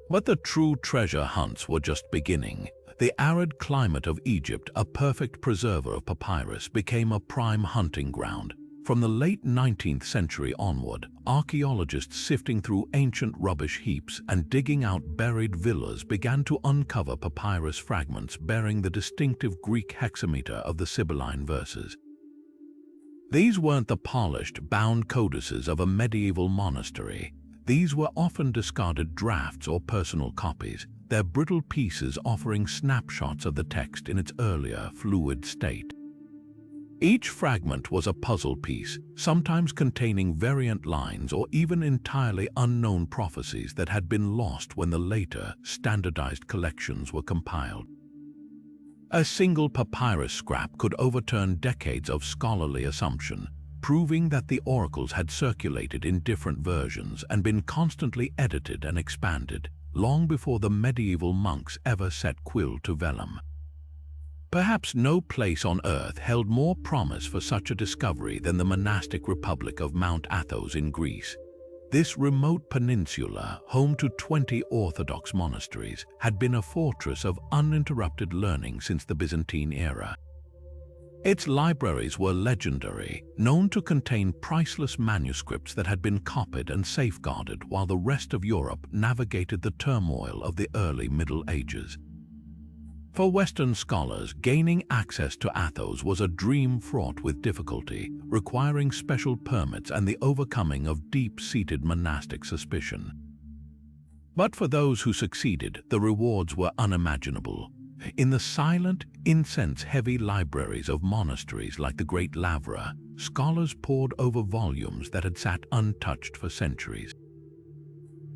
But the true treasure hunts were just beginning. The arid climate of Egypt, a perfect preserver of papyrus, became a prime hunting ground. From the late 19th century onward, archaeologists sifting through ancient rubbish heaps and digging out buried villas began to uncover papyrus fragments bearing the distinctive Greek hexameter of the Sibylline verses. These weren't the polished, bound codices of a medieval monastery. These were often discarded drafts or personal copies, their brittle pieces offering snapshots of the text in its earlier, fluid state. Each fragment was a puzzle piece, sometimes containing variant lines or even entirely unknown prophecies that had been lost when the later, standardized collections were compiled. A single papyrus scrap could overturn decades of scholarly assumption, proving that the oracles had circulated in different versions and been constantly edited and expanded, long before the medieval monks ever set quill to vellum. Perhaps no place on earth held more promise for such a discovery than the monastic republic of Mount Athos in Greece. This remote peninsula, home to 20 Orthodox monasteries, had been a fortress of uninterrupted learning since the Byzantine era. Its libraries were legendary, known to contain priceless manuscripts that had been copied and safeguarded while the rest of Europe navigated the turmoil of the early Middle Ages. For Western scholars, gaining access to Athos was a dream fraught with difficulty, requiring special permits and the overcoming of deep-seated monastic suspicion. But for those who succeeded, the rewards were unimaginable. In the silent, incense-heavy libraries of monasteries like the Great Lavra, scholars pored over volumes that had sat untouched for centuries.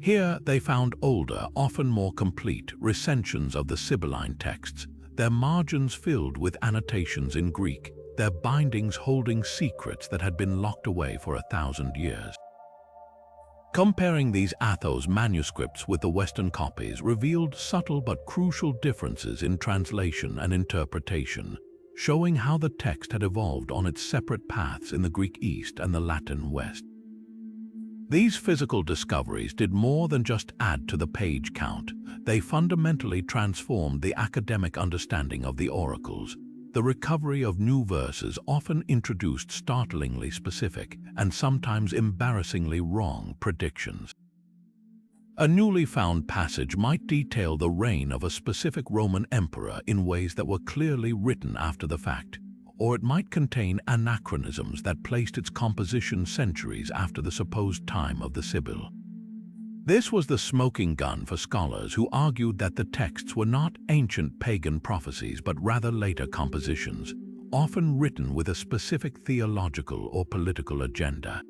Here they found older, often more complete, recensions of the Sibylline texts, their margins filled with annotations in Greek, their bindings holding secrets that had been locked away for 1,000 years. Comparing these Athos manuscripts with the Western copies revealed subtle but crucial differences in translation and interpretation, showing how the text had evolved on its separate paths in the Greek East and the Latin West. These physical discoveries did more than just add to the page count. They fundamentally transformed the academic understanding of the oracles. The recovery of new verses often introduced startlingly specific and sometimes embarrassingly wrong predictions. A newly found passage might detail the reign of a specific Roman emperor in ways that were clearly written after the fact, or it might contain anachronisms that placed its composition centuries after the supposed time of the Sibyl. This was the smoking gun for scholars who argued that the texts were not ancient pagan prophecies but rather later compositions, often written with a specific theological or political agenda.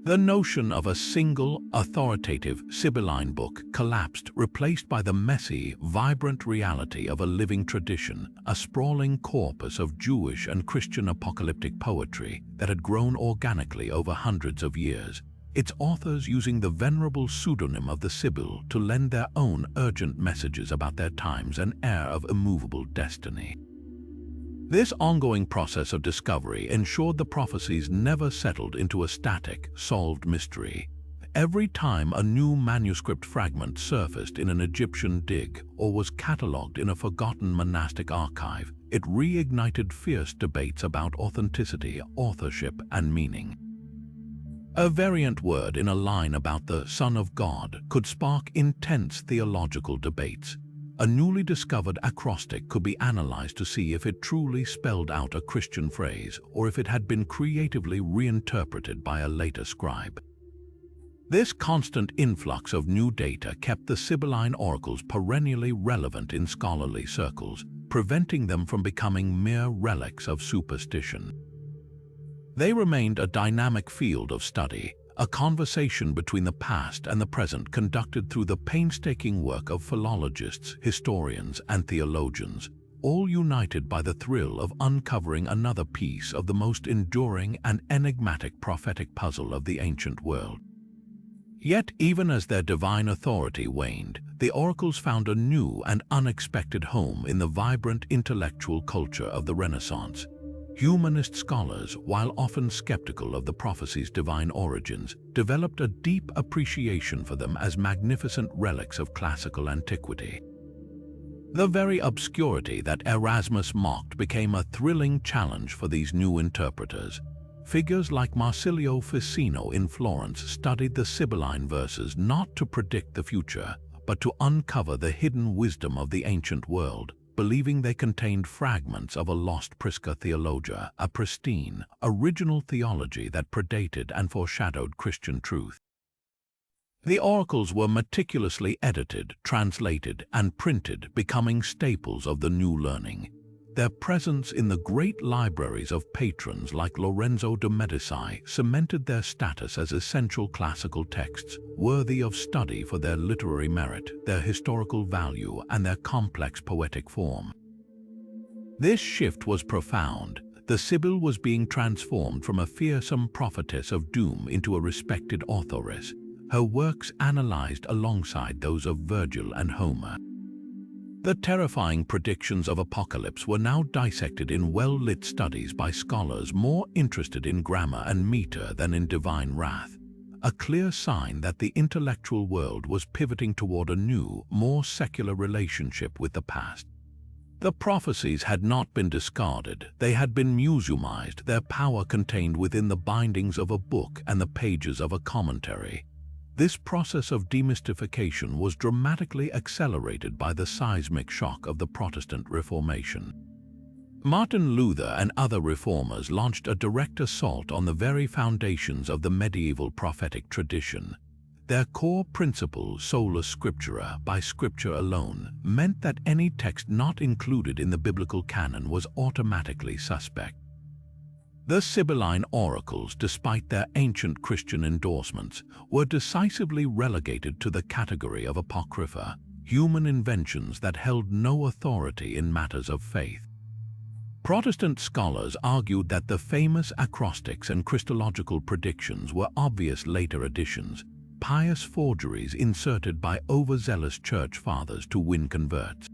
The notion of a single, authoritative Sibylline book collapsed, replaced by the messy, vibrant reality of a living tradition, a sprawling corpus of Jewish and Christian apocalyptic poetry that had grown organically over hundreds of years, its authors using the venerable pseudonym of the Sibyl to lend their own urgent messages about their times an air of immovable destiny. This ongoing process of discovery ensured the prophecies never settled into a static, solved mystery. Every time a new manuscript fragment surfaced in an Egyptian dig or was catalogued in a forgotten monastic archive, it reignited fierce debates about authenticity, authorship, and meaning. A variant word in a line about the Son of God could spark intense theological debates. A newly discovered acrostic could be analyzed to see if it truly spelled out a Christian phrase or if it had been creatively reinterpreted by a later scribe. This constant influx of new data kept the Sibylline Oracles perennially relevant in scholarly circles, preventing them from becoming mere relics of superstition. They remained a dynamic field of study, a conversation between the past and the present conducted through the painstaking work of philologists, historians, and theologians, all united by the thrill of uncovering another piece of the most enduring and enigmatic prophetic puzzle of the ancient world. Yet, even as their divine authority waned, the oracles found a new and unexpected home in the vibrant intellectual culture of the Renaissance. Humanist scholars, while often skeptical of the prophecies' divine origins, developed a deep appreciation for them as magnificent relics of classical antiquity. The very obscurity that Erasmus mocked became a thrilling challenge for these new interpreters. Figures like Marsilio Ficino in Florence studied the Sibylline verses not to predict the future, but to uncover the hidden wisdom of the ancient world, believing they contained fragments of a lost Prisca Theologia, a pristine, original theology that predated and foreshadowed Christian truth. The oracles were meticulously edited, translated, and printed, becoming staples of the new learning. Their presence in the great libraries of patrons like Lorenzo de Medici cemented their status as essential classical texts, worthy of study for their literary merit, their historical value, and their complex poetic form. This shift was profound. The Sibyl was being transformed from a fearsome prophetess of doom into a respected authoress, her works analyzed alongside those of Virgil and Homer. The terrifying predictions of apocalypse were now dissected in well-lit studies by scholars more interested in grammar and meter than in divine wrath, a clear sign that the intellectual world was pivoting toward a new, more secular relationship with the past. The prophecies had not been discarded, they had been museumized, their power contained within the bindings of a book and the pages of a commentary. This process of demystification was dramatically accelerated by the seismic shock of the Protestant Reformation. Martin Luther and other reformers launched a direct assault on the very foundations of the medieval prophetic tradition. Their core principle, sola scriptura, by scripture alone, meant that any text not included in the biblical canon was automatically suspect. The Sibylline Oracles, despite their ancient Christian endorsements, were decisively relegated to the category of apocrypha, human inventions that held no authority in matters of faith. Protestant scholars argued that the famous acrostics and Christological predictions were obvious later additions, pious forgeries inserted by overzealous church fathers to win converts.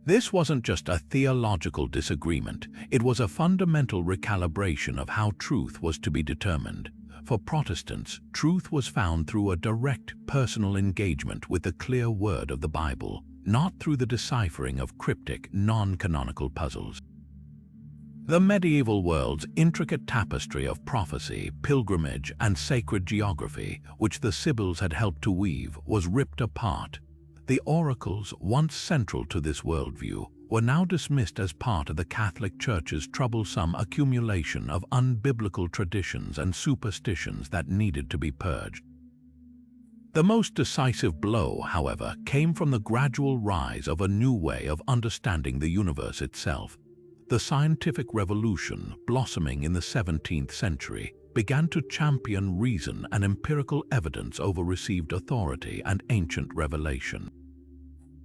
This wasn't just a theological disagreement, it was a fundamental recalibration of how truth was to be determined. For Protestants, truth was found through a direct, personal engagement with the clear word of the Bible, not through the deciphering of cryptic, non-canonical puzzles. The medieval world's intricate tapestry of prophecy, pilgrimage, and sacred geography, which the Sibyls had helped to weave, was ripped apart. The oracles, once central to this worldview, were now dismissed as part of the Catholic Church's troublesome accumulation of unbiblical traditions and superstitions that needed to be purged. The most decisive blow, however, came from the gradual rise of a new way of understanding the universe itself. The scientific revolution, blossoming in the 17th century, began to champion reason and empirical evidence over received authority and ancient revelation.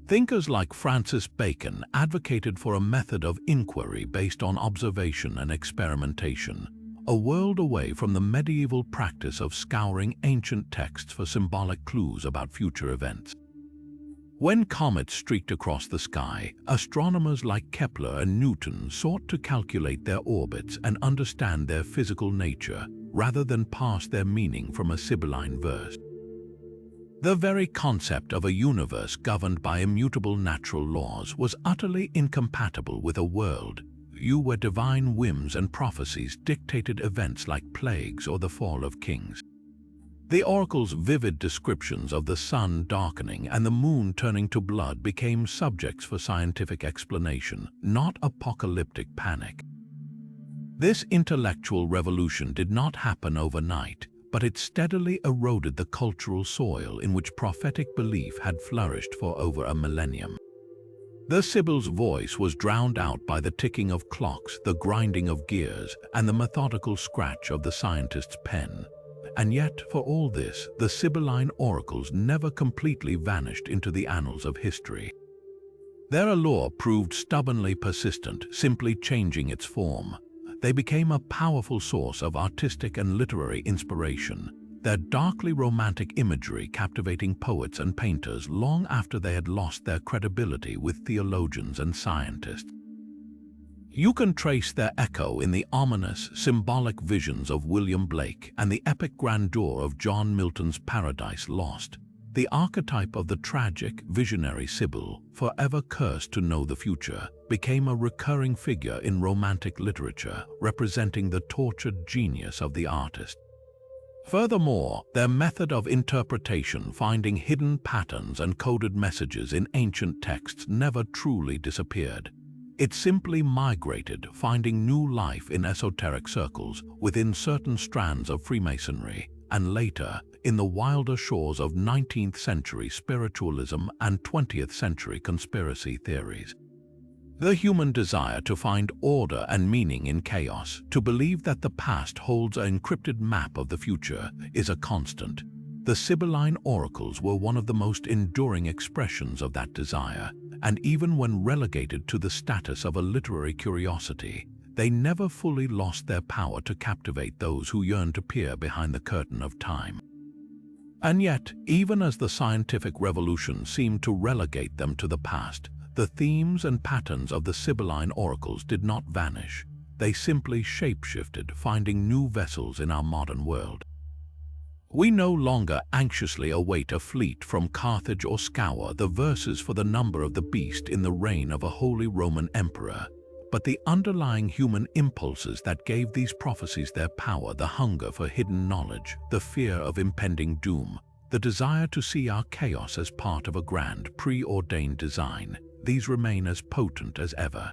Thinkers like Francis Bacon advocated for a method of inquiry based on observation and experimentation, a world away from the medieval practice of scouring ancient texts for symbolic clues about future events. When comets streaked across the sky, astronomers like Kepler and Newton sought to calculate their orbits and understand their physical nature, rather than parse their meaning from a Sibylline verse. The very concept of a universe governed by immutable natural laws was utterly incompatible with a world where divine whims and prophecies dictated events like plagues or the fall of kings. The oracle's vivid descriptions of the sun darkening and the moon turning to blood became subjects for scientific explanation, not apocalyptic panic. This intellectual revolution did not happen overnight, but it steadily eroded the cultural soil in which prophetic belief had flourished for over a millennium. The Sibyl's voice was drowned out by the ticking of clocks, the grinding of gears, and the methodical scratch of the scientist's pen. And yet, for all this, the Sibylline Oracles never completely vanished into the annals of history. Their allure proved stubbornly persistent, simply changing its form. They became a powerful source of artistic and literary inspiration, their darkly romantic imagery captivating poets and painters long after they had lost their credibility with theologians and scientists. You can trace their echo in the ominous, symbolic visions of William Blake and the epic grandeur of John Milton's Paradise Lost. The archetype of the tragic, visionary Sibyl, forever cursed to know the future, became a recurring figure in romantic literature, representing the tortured genius of the artist. Furthermore, their method of interpretation, finding hidden patterns and coded messages in ancient texts, never truly disappeared. It simply migrated, finding new life in esoteric circles, within certain strands of Freemasonry, and later, in the wilder shores of 19th century spiritualism and 20th century conspiracy theories. The human desire to find order and meaning in chaos, to believe that the past holds an encrypted map of the future, is a constant. The Sibylline Oracles were one of the most enduring expressions of that desire, and even when relegated to the status of a literary curiosity, they never fully lost their power to captivate those who yearn to peer behind the curtain of time. And yet, even as the scientific revolution seemed to relegate them to the past, the themes and patterns of the Sibylline Oracles did not vanish. They simply shapeshifted, finding new vessels in our modern world. We no longer anxiously await a fleet from Carthage or scour the verses for the number of the beast in the reign of a Holy Roman Emperor, but the underlying human impulses that gave these prophecies their power, the hunger for hidden knowledge, the fear of impending doom, the desire to see our chaos as part of a grand, preordained design, these remain as potent as ever.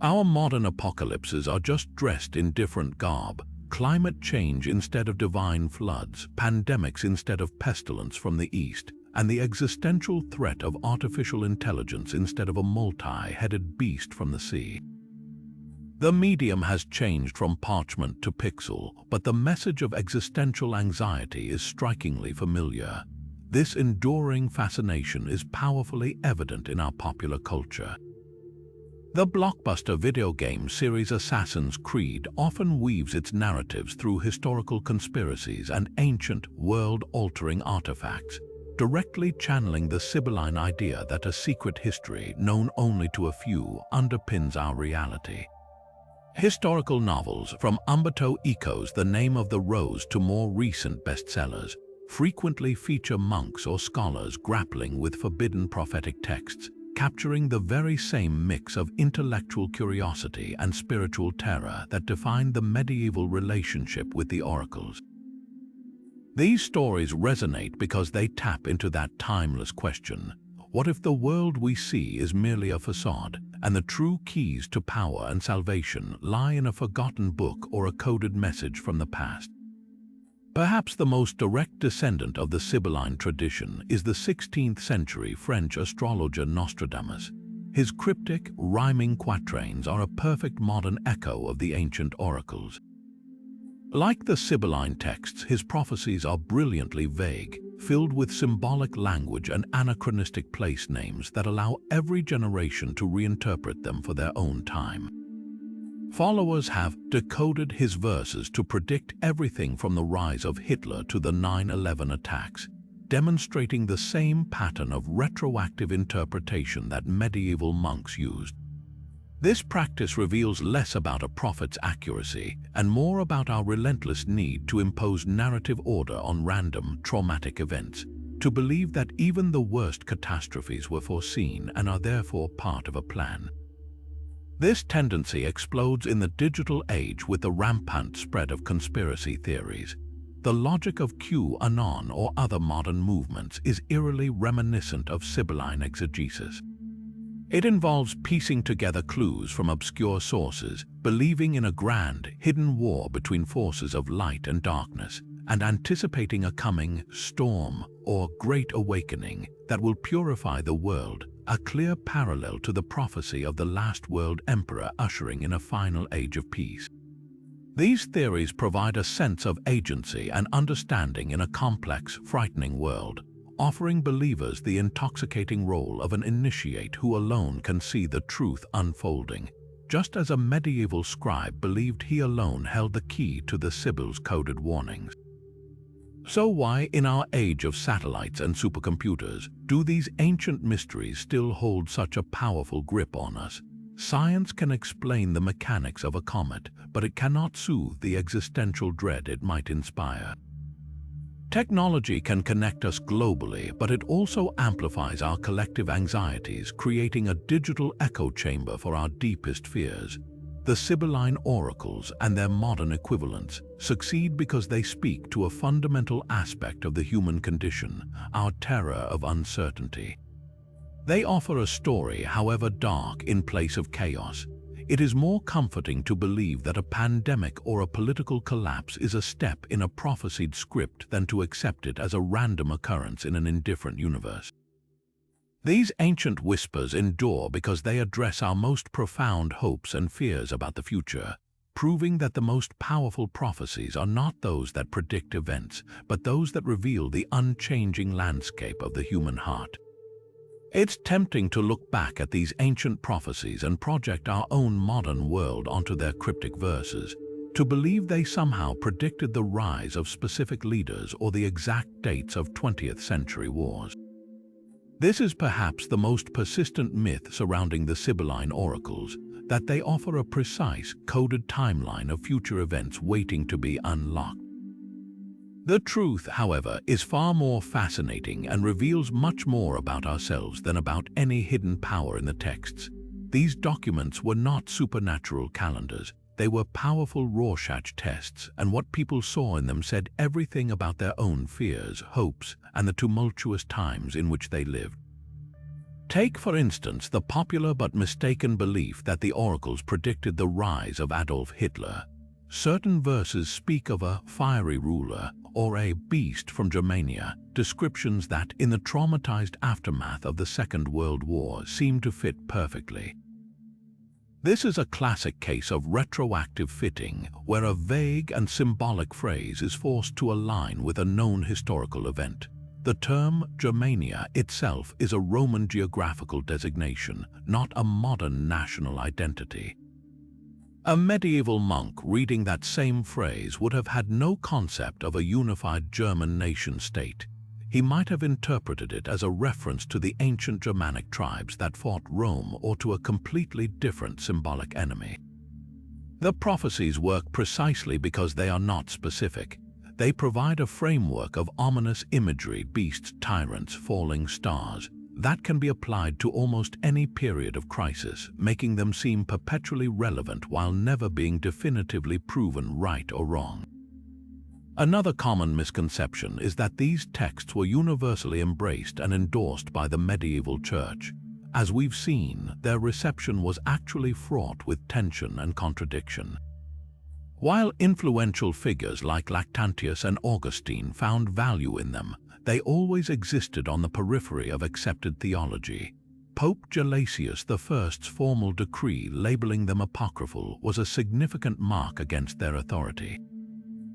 Our modern apocalypses are just dressed in different garb. Climate change instead of divine floods, pandemics instead of pestilence from the east, and the existential threat of artificial intelligence instead of a multi-headed beast from the sea. The medium has changed from parchment to pixel, but the message of existential anxiety is strikingly familiar. This enduring fascination is powerfully evident in our popular culture. The blockbuster video game series Assassin's Creed often weaves its narratives through historical conspiracies and ancient, world-altering artifacts, directly channeling the Sibylline idea that a secret history, known only to a few, underpins our reality. Historical novels, from Umberto Eco's The Name of the Rose to more recent bestsellers, frequently feature monks or scholars grappling with forbidden prophetic texts, capturing the very same mix of intellectual curiosity and spiritual terror that defined the medieval relationship with the oracles. These stories resonate because they tap into that timeless question: what if the world we see is merely a facade, and the true keys to power and salvation lie in a forgotten book or a coded message from the past? Perhaps the most direct descendant of the Sibylline tradition is the 16th century French astrologer Nostradamus. His cryptic, rhyming quatrains are a perfect modern echo of the ancient oracles. Like the Sibylline texts, his prophecies are brilliantly vague, filled with symbolic language and anachronistic place names that allow every generation to reinterpret them for their own time. Followers have decoded his verses to predict everything from the rise of Hitler to the 9/11 attacks, demonstrating the same pattern of retroactive interpretation that medieval monks used. This practice reveals less about a prophet's accuracy and more about our relentless need to impose narrative order on random, traumatic events, to believe that even the worst catastrophes were foreseen and are therefore part of a plan. This tendency explodes in the digital age with the rampant spread of conspiracy theories. The logic of QAnon or other modern movements is eerily reminiscent of Sibylline exegesis. It involves piecing together clues from obscure sources, believing in a grand, hidden war between forces of light and darkness, and anticipating a coming storm or great awakening that will purify the world, a clear parallel to the prophecy of the last world emperor ushering in a final age of peace. These theories provide a sense of agency and understanding in a complex, frightening world, offering believers the intoxicating role of an initiate who alone can see the truth unfolding, just as a medieval scribe believed he alone held the key to the Sibyls' coded warnings. So why, in our age of satellites and supercomputers, do these ancient mysteries still hold such a powerful grip on us? Science can explain the mechanics of a comet, but it cannot soothe the existential dread it might inspire. Technology can connect us globally, but it also amplifies our collective anxieties, creating a digital echo chamber for our deepest fears. The Sibylline Oracles and their modern equivalents succeed because they speak to a fundamental aspect of the human condition, our terror of uncertainty. They offer a story, however dark, in place of chaos. It is more comforting to believe that a pandemic or a political collapse is a step in a prophesied script than to accept it as a random occurrence in an indifferent universe. These ancient whispers endure because they address our most profound hopes and fears about the future, proving that the most powerful prophecies are not those that predict events, but those that reveal the unchanging landscape of the human heart. It's tempting to look back at these ancient prophecies and project our own modern world onto their cryptic verses, to believe they somehow predicted the rise of specific leaders or the exact dates of 20th century wars. This is perhaps the most persistent myth surrounding the Sibylline Oracles, that they offer a precise, coded timeline of future events waiting to be unlocked. The truth, however, is far more fascinating and reveals much more about ourselves than about any hidden power in the texts. These documents were not supernatural calendars. They were powerful Rorschach tests, and what people saw in them said everything about their own fears, hopes, and the tumultuous times in which they lived. Take, for instance, the popular but mistaken belief that the oracles predicted the rise of Adolf Hitler. Certain verses speak of a fiery ruler or a beast from Germania, descriptions that, in the traumatized aftermath of the Second World War, seem to fit perfectly. This is a classic case of retroactive fitting, where a vague and symbolic phrase is forced to align with a known historical event. The term Germania itself is a Roman geographical designation, not a modern national identity. A medieval monk reading that same phrase would have had no concept of a unified German nation-state. He might have interpreted it as a reference to the ancient Germanic tribes that fought Rome or to a completely different symbolic enemy. The prophecies work precisely because they are not specific. They provide a framework of ominous imagery, beasts, tyrants, falling stars, that can be applied to almost any period of crisis, making them seem perpetually relevant while never being definitively proven right or wrong. Another common misconception is that these texts were universally embraced and endorsed by the medieval church. As we've seen, their reception was actually fraught with tension and contradiction. While influential figures like Lactantius and Augustine found value in them, they always existed on the periphery of accepted theology. Pope Gelasius I's formal decree labeling them apocryphal was a significant mark against their authority.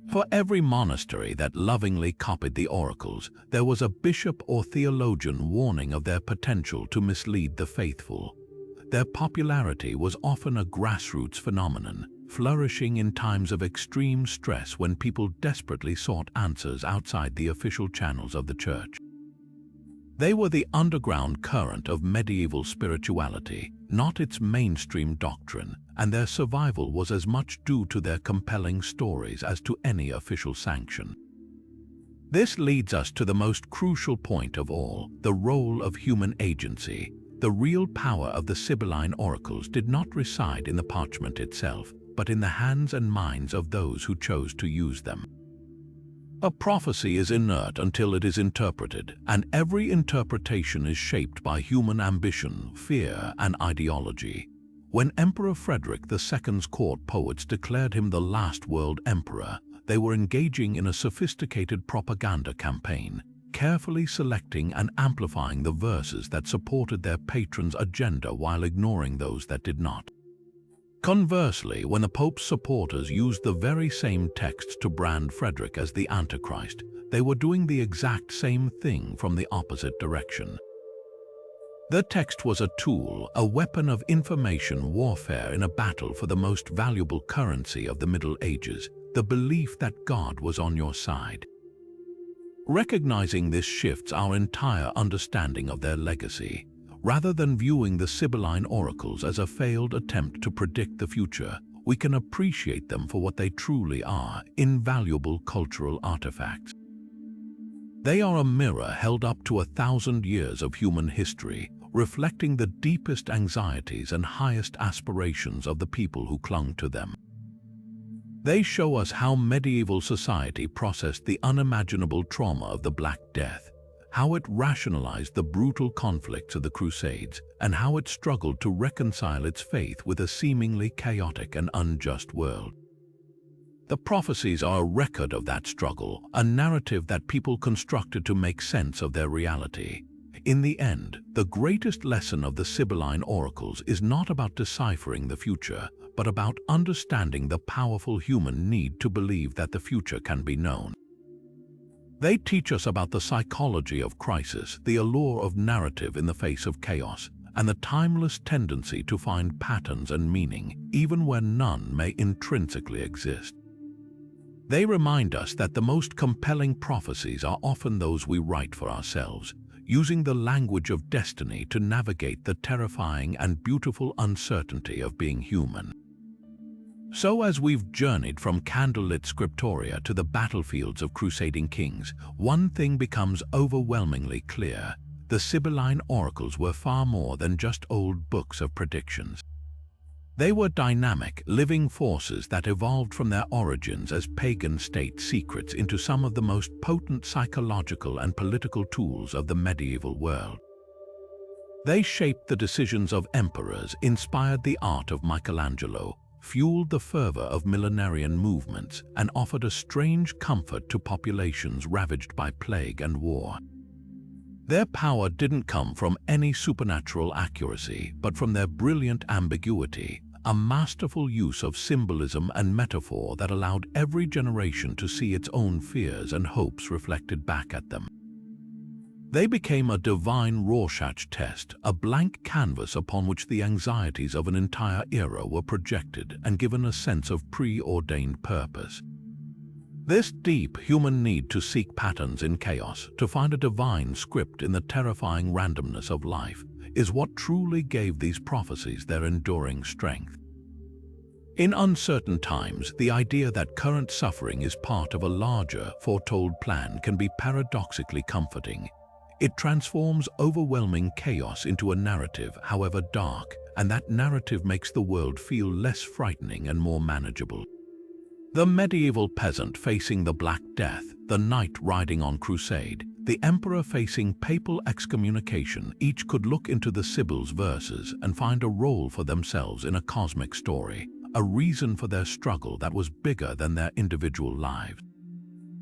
For every monastery that lovingly copied the oracles, there was a bishop or theologian warning of their potential to mislead the faithful. Their popularity was often a grassroots phenomenon, flourishing in times of extreme stress when people desperately sought answers outside the official channels of the church. They were the underground current of medieval spirituality, not its mainstream doctrine, and their survival was as much due to their compelling stories as to any official sanction. This leads us to the most crucial point of all, the role of human agency. The real power of the Sibylline Oracles did not reside in the parchment itself, but in the hands and minds of those who chose to use them. A prophecy is inert until it is interpreted, and every interpretation is shaped by human ambition, fear, and ideology. When Emperor Frederick II's court poets declared him the last world emperor, they were engaging in a sophisticated propaganda campaign, carefully selecting and amplifying the verses that supported their patron's agenda while ignoring those that did not. Conversely, when the Pope's supporters used the very same texts to brand Frederick as the Antichrist, they were doing the exact same thing from the opposite direction. The text was a tool, a weapon of information warfare in a battle for the most valuable currency of the Middle Ages, the belief that God was on your side. Recognizing this shifts our entire understanding of their legacy. Rather than viewing the Sibylline Oracles as a failed attempt to predict the future, we can appreciate them for what they truly are, invaluable cultural artifacts. They are a mirror held up to 1,000 years of human history, reflecting the deepest anxieties and highest aspirations of the people who clung to them. They show us how medieval society processed the unimaginable trauma of the Black Death, how it rationalized the brutal conflicts of the Crusades, and how it struggled to reconcile its faith with a seemingly chaotic and unjust world. The prophecies are a record of that struggle, a narrative that people constructed to make sense of their reality. In the end, the greatest lesson of the Sibylline Oracles is not about deciphering the future, but about understanding the powerful human need to believe that the future can be known. They teach us about the psychology of crisis, the allure of narrative in the face of chaos, and the timeless tendency to find patterns and meaning, even where none may intrinsically exist. They remind us that the most compelling prophecies are often those we write for ourselves, using the language of destiny to navigate the terrifying and beautiful uncertainty of being human. So as we've journeyed from candlelit scriptoria to the battlefields of crusading kings, one thing becomes overwhelmingly clear. The Sibylline Oracles were far more than just old books of predictions. They were dynamic, living forces that evolved from their origins as pagan state secrets into some of the most potent psychological and political tools of the medieval world. They shaped the decisions of emperors, inspired the art of Michelangelo, fueled the fervor of millenarian movements, and offered a strange comfort to populations ravaged by plague and war. Their power didn't come from any supernatural accuracy, but from their brilliant ambiguity, a masterful use of symbolism and metaphor that allowed every generation to see its own fears and hopes reflected back at them. They became a divine Rorschach test, a blank canvas upon which the anxieties of an entire era were projected and given a sense of preordained purpose. This deep human need to seek patterns in chaos, to find a divine script in the terrifying randomness of life, is what truly gave these prophecies their enduring strength. In uncertain times, the idea that current suffering is part of a larger, foretold plan can be paradoxically comforting. It transforms overwhelming chaos into a narrative, however dark, and that narrative makes the world feel less frightening and more manageable. The medieval peasant facing the Black Death, the knight riding on crusade, the emperor facing papal excommunication, each could look into the Sibyls' verses and find a role for themselves in a cosmic story, a reason for their struggle that was bigger than their individual lives.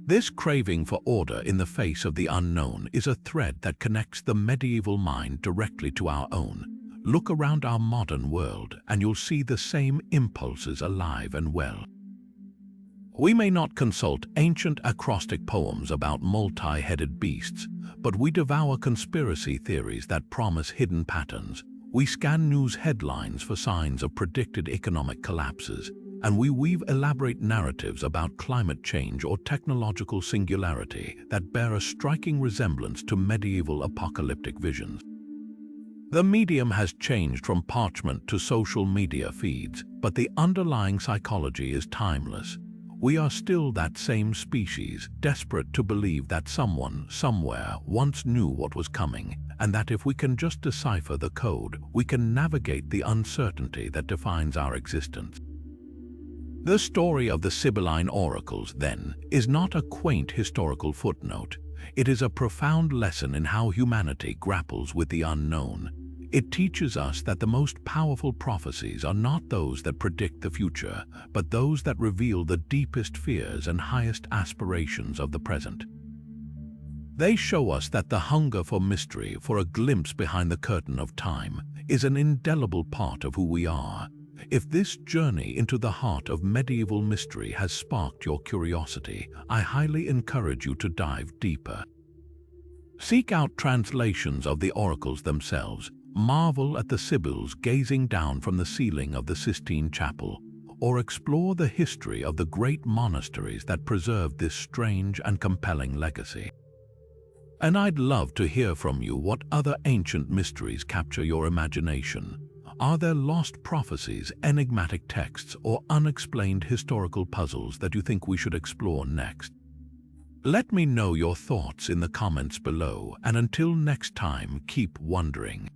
This craving for order in the face of the unknown is a thread that connects the medieval mind directly to our own. Look around our modern world and you'll see the same impulses alive and well. We may not consult ancient acrostic poems about multi-headed beasts, but we devour conspiracy theories that promise hidden patterns. We scan news headlines for signs of predicted economic collapses, and we weave elaborate narratives about climate change or technological singularity that bear a striking resemblance to medieval apocalyptic visions. The medium has changed from parchment to social media feeds, but the underlying psychology is timeless. We are still that same species, desperate to believe that someone, somewhere, once knew what was coming, and that if we can just decipher the code, we can navigate the uncertainty that defines our existence. The story of the Sibylline Oracles, then, is not a quaint historical footnote. It is a profound lesson in how humanity grapples with the unknown. It teaches us that the most powerful prophecies are not those that predict the future, but those that reveal the deepest fears and highest aspirations of the present. They show us that the hunger for mystery, for a glimpse behind the curtain of time, is an indelible part of who we are. If this journey into the heart of medieval mystery has sparked your curiosity, I highly encourage you to dive deeper. Seek out translations of the oracles themselves, marvel at the Sibyls gazing down from the ceiling of the Sistine Chapel, or explore the history of the great monasteries that preserved this strange and compelling legacy. And I'd love to hear from you what other ancient mysteries capture your imagination. Are there lost prophecies, enigmatic texts, or unexplained historical puzzles that you think we should explore next? Let me know your thoughts in the comments below, and until next time, keep wondering.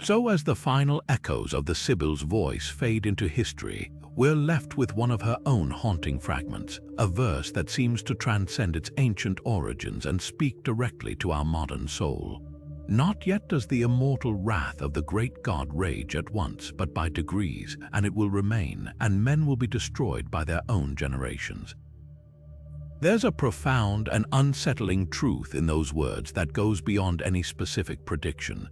So as the final echoes of the Sibyl's voice fade into history, we're left with one of her own haunting fragments, a verse that seems to transcend its ancient origins and speak directly to our modern soul. Not yet does the immortal wrath of the great God rage at once, but by degrees, and it will remain, and men will be destroyed by their own generations. There's a profound and unsettling truth in those words that goes beyond any specific prediction.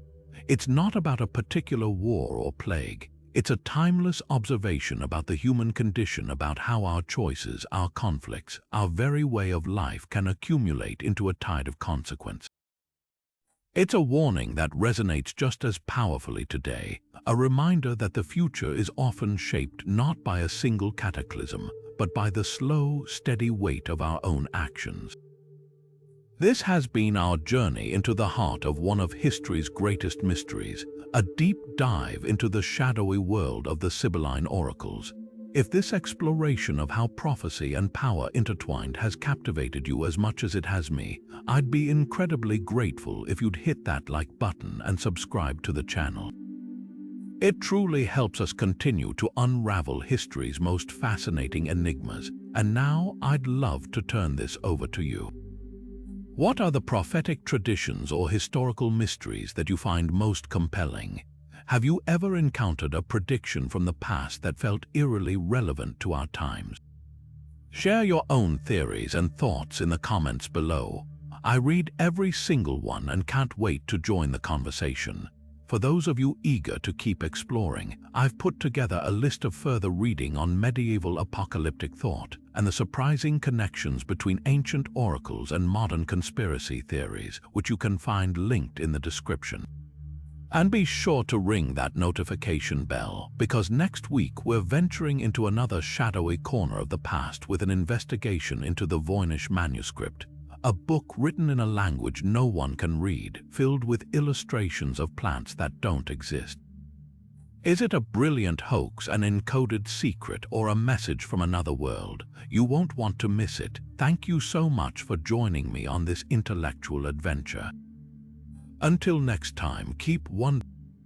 It's not about a particular war or plague. It's a timeless observation about the human condition, about how our choices, our conflicts, our very way of life can accumulate into a tide of consequence. It's a warning that resonates just as powerfully today, a reminder that the future is often shaped not by a single cataclysm, but by the slow, steady weight of our own actions. This has been our journey into the heart of one of history's greatest mysteries, a deep dive into the shadowy world of the Sibylline Oracles. If this exploration of how prophecy and power intertwined has captivated you as much as it has me, I'd be incredibly grateful if you'd hit that like button and subscribe to the channel. It truly helps us continue to unravel history's most fascinating enigmas, and now I'd love to turn this over to you. What are the prophetic traditions or historical mysteries that you find most compelling? Have you ever encountered a prediction from the past that felt eerily relevant to our times? Share your own theories and thoughts in the comments below. I read every single one and can't wait to join the conversation. For those of you eager to keep exploring, I've put together a list of further reading on medieval apocalyptic thought and the surprising connections between ancient oracles and modern conspiracy theories, which you can find linked in the description. And be sure to ring that notification bell, because next week we're venturing into another shadowy corner of the past with an investigation into the Voynich manuscript, a book written in a language no one can read, filled with illustrations of plants that don't exist. Is it a brilliant hoax, an encoded secret, or a message from another world? You won't want to miss it. Thank you so much for joining me on this intellectual adventure. Until next time, keep wondering.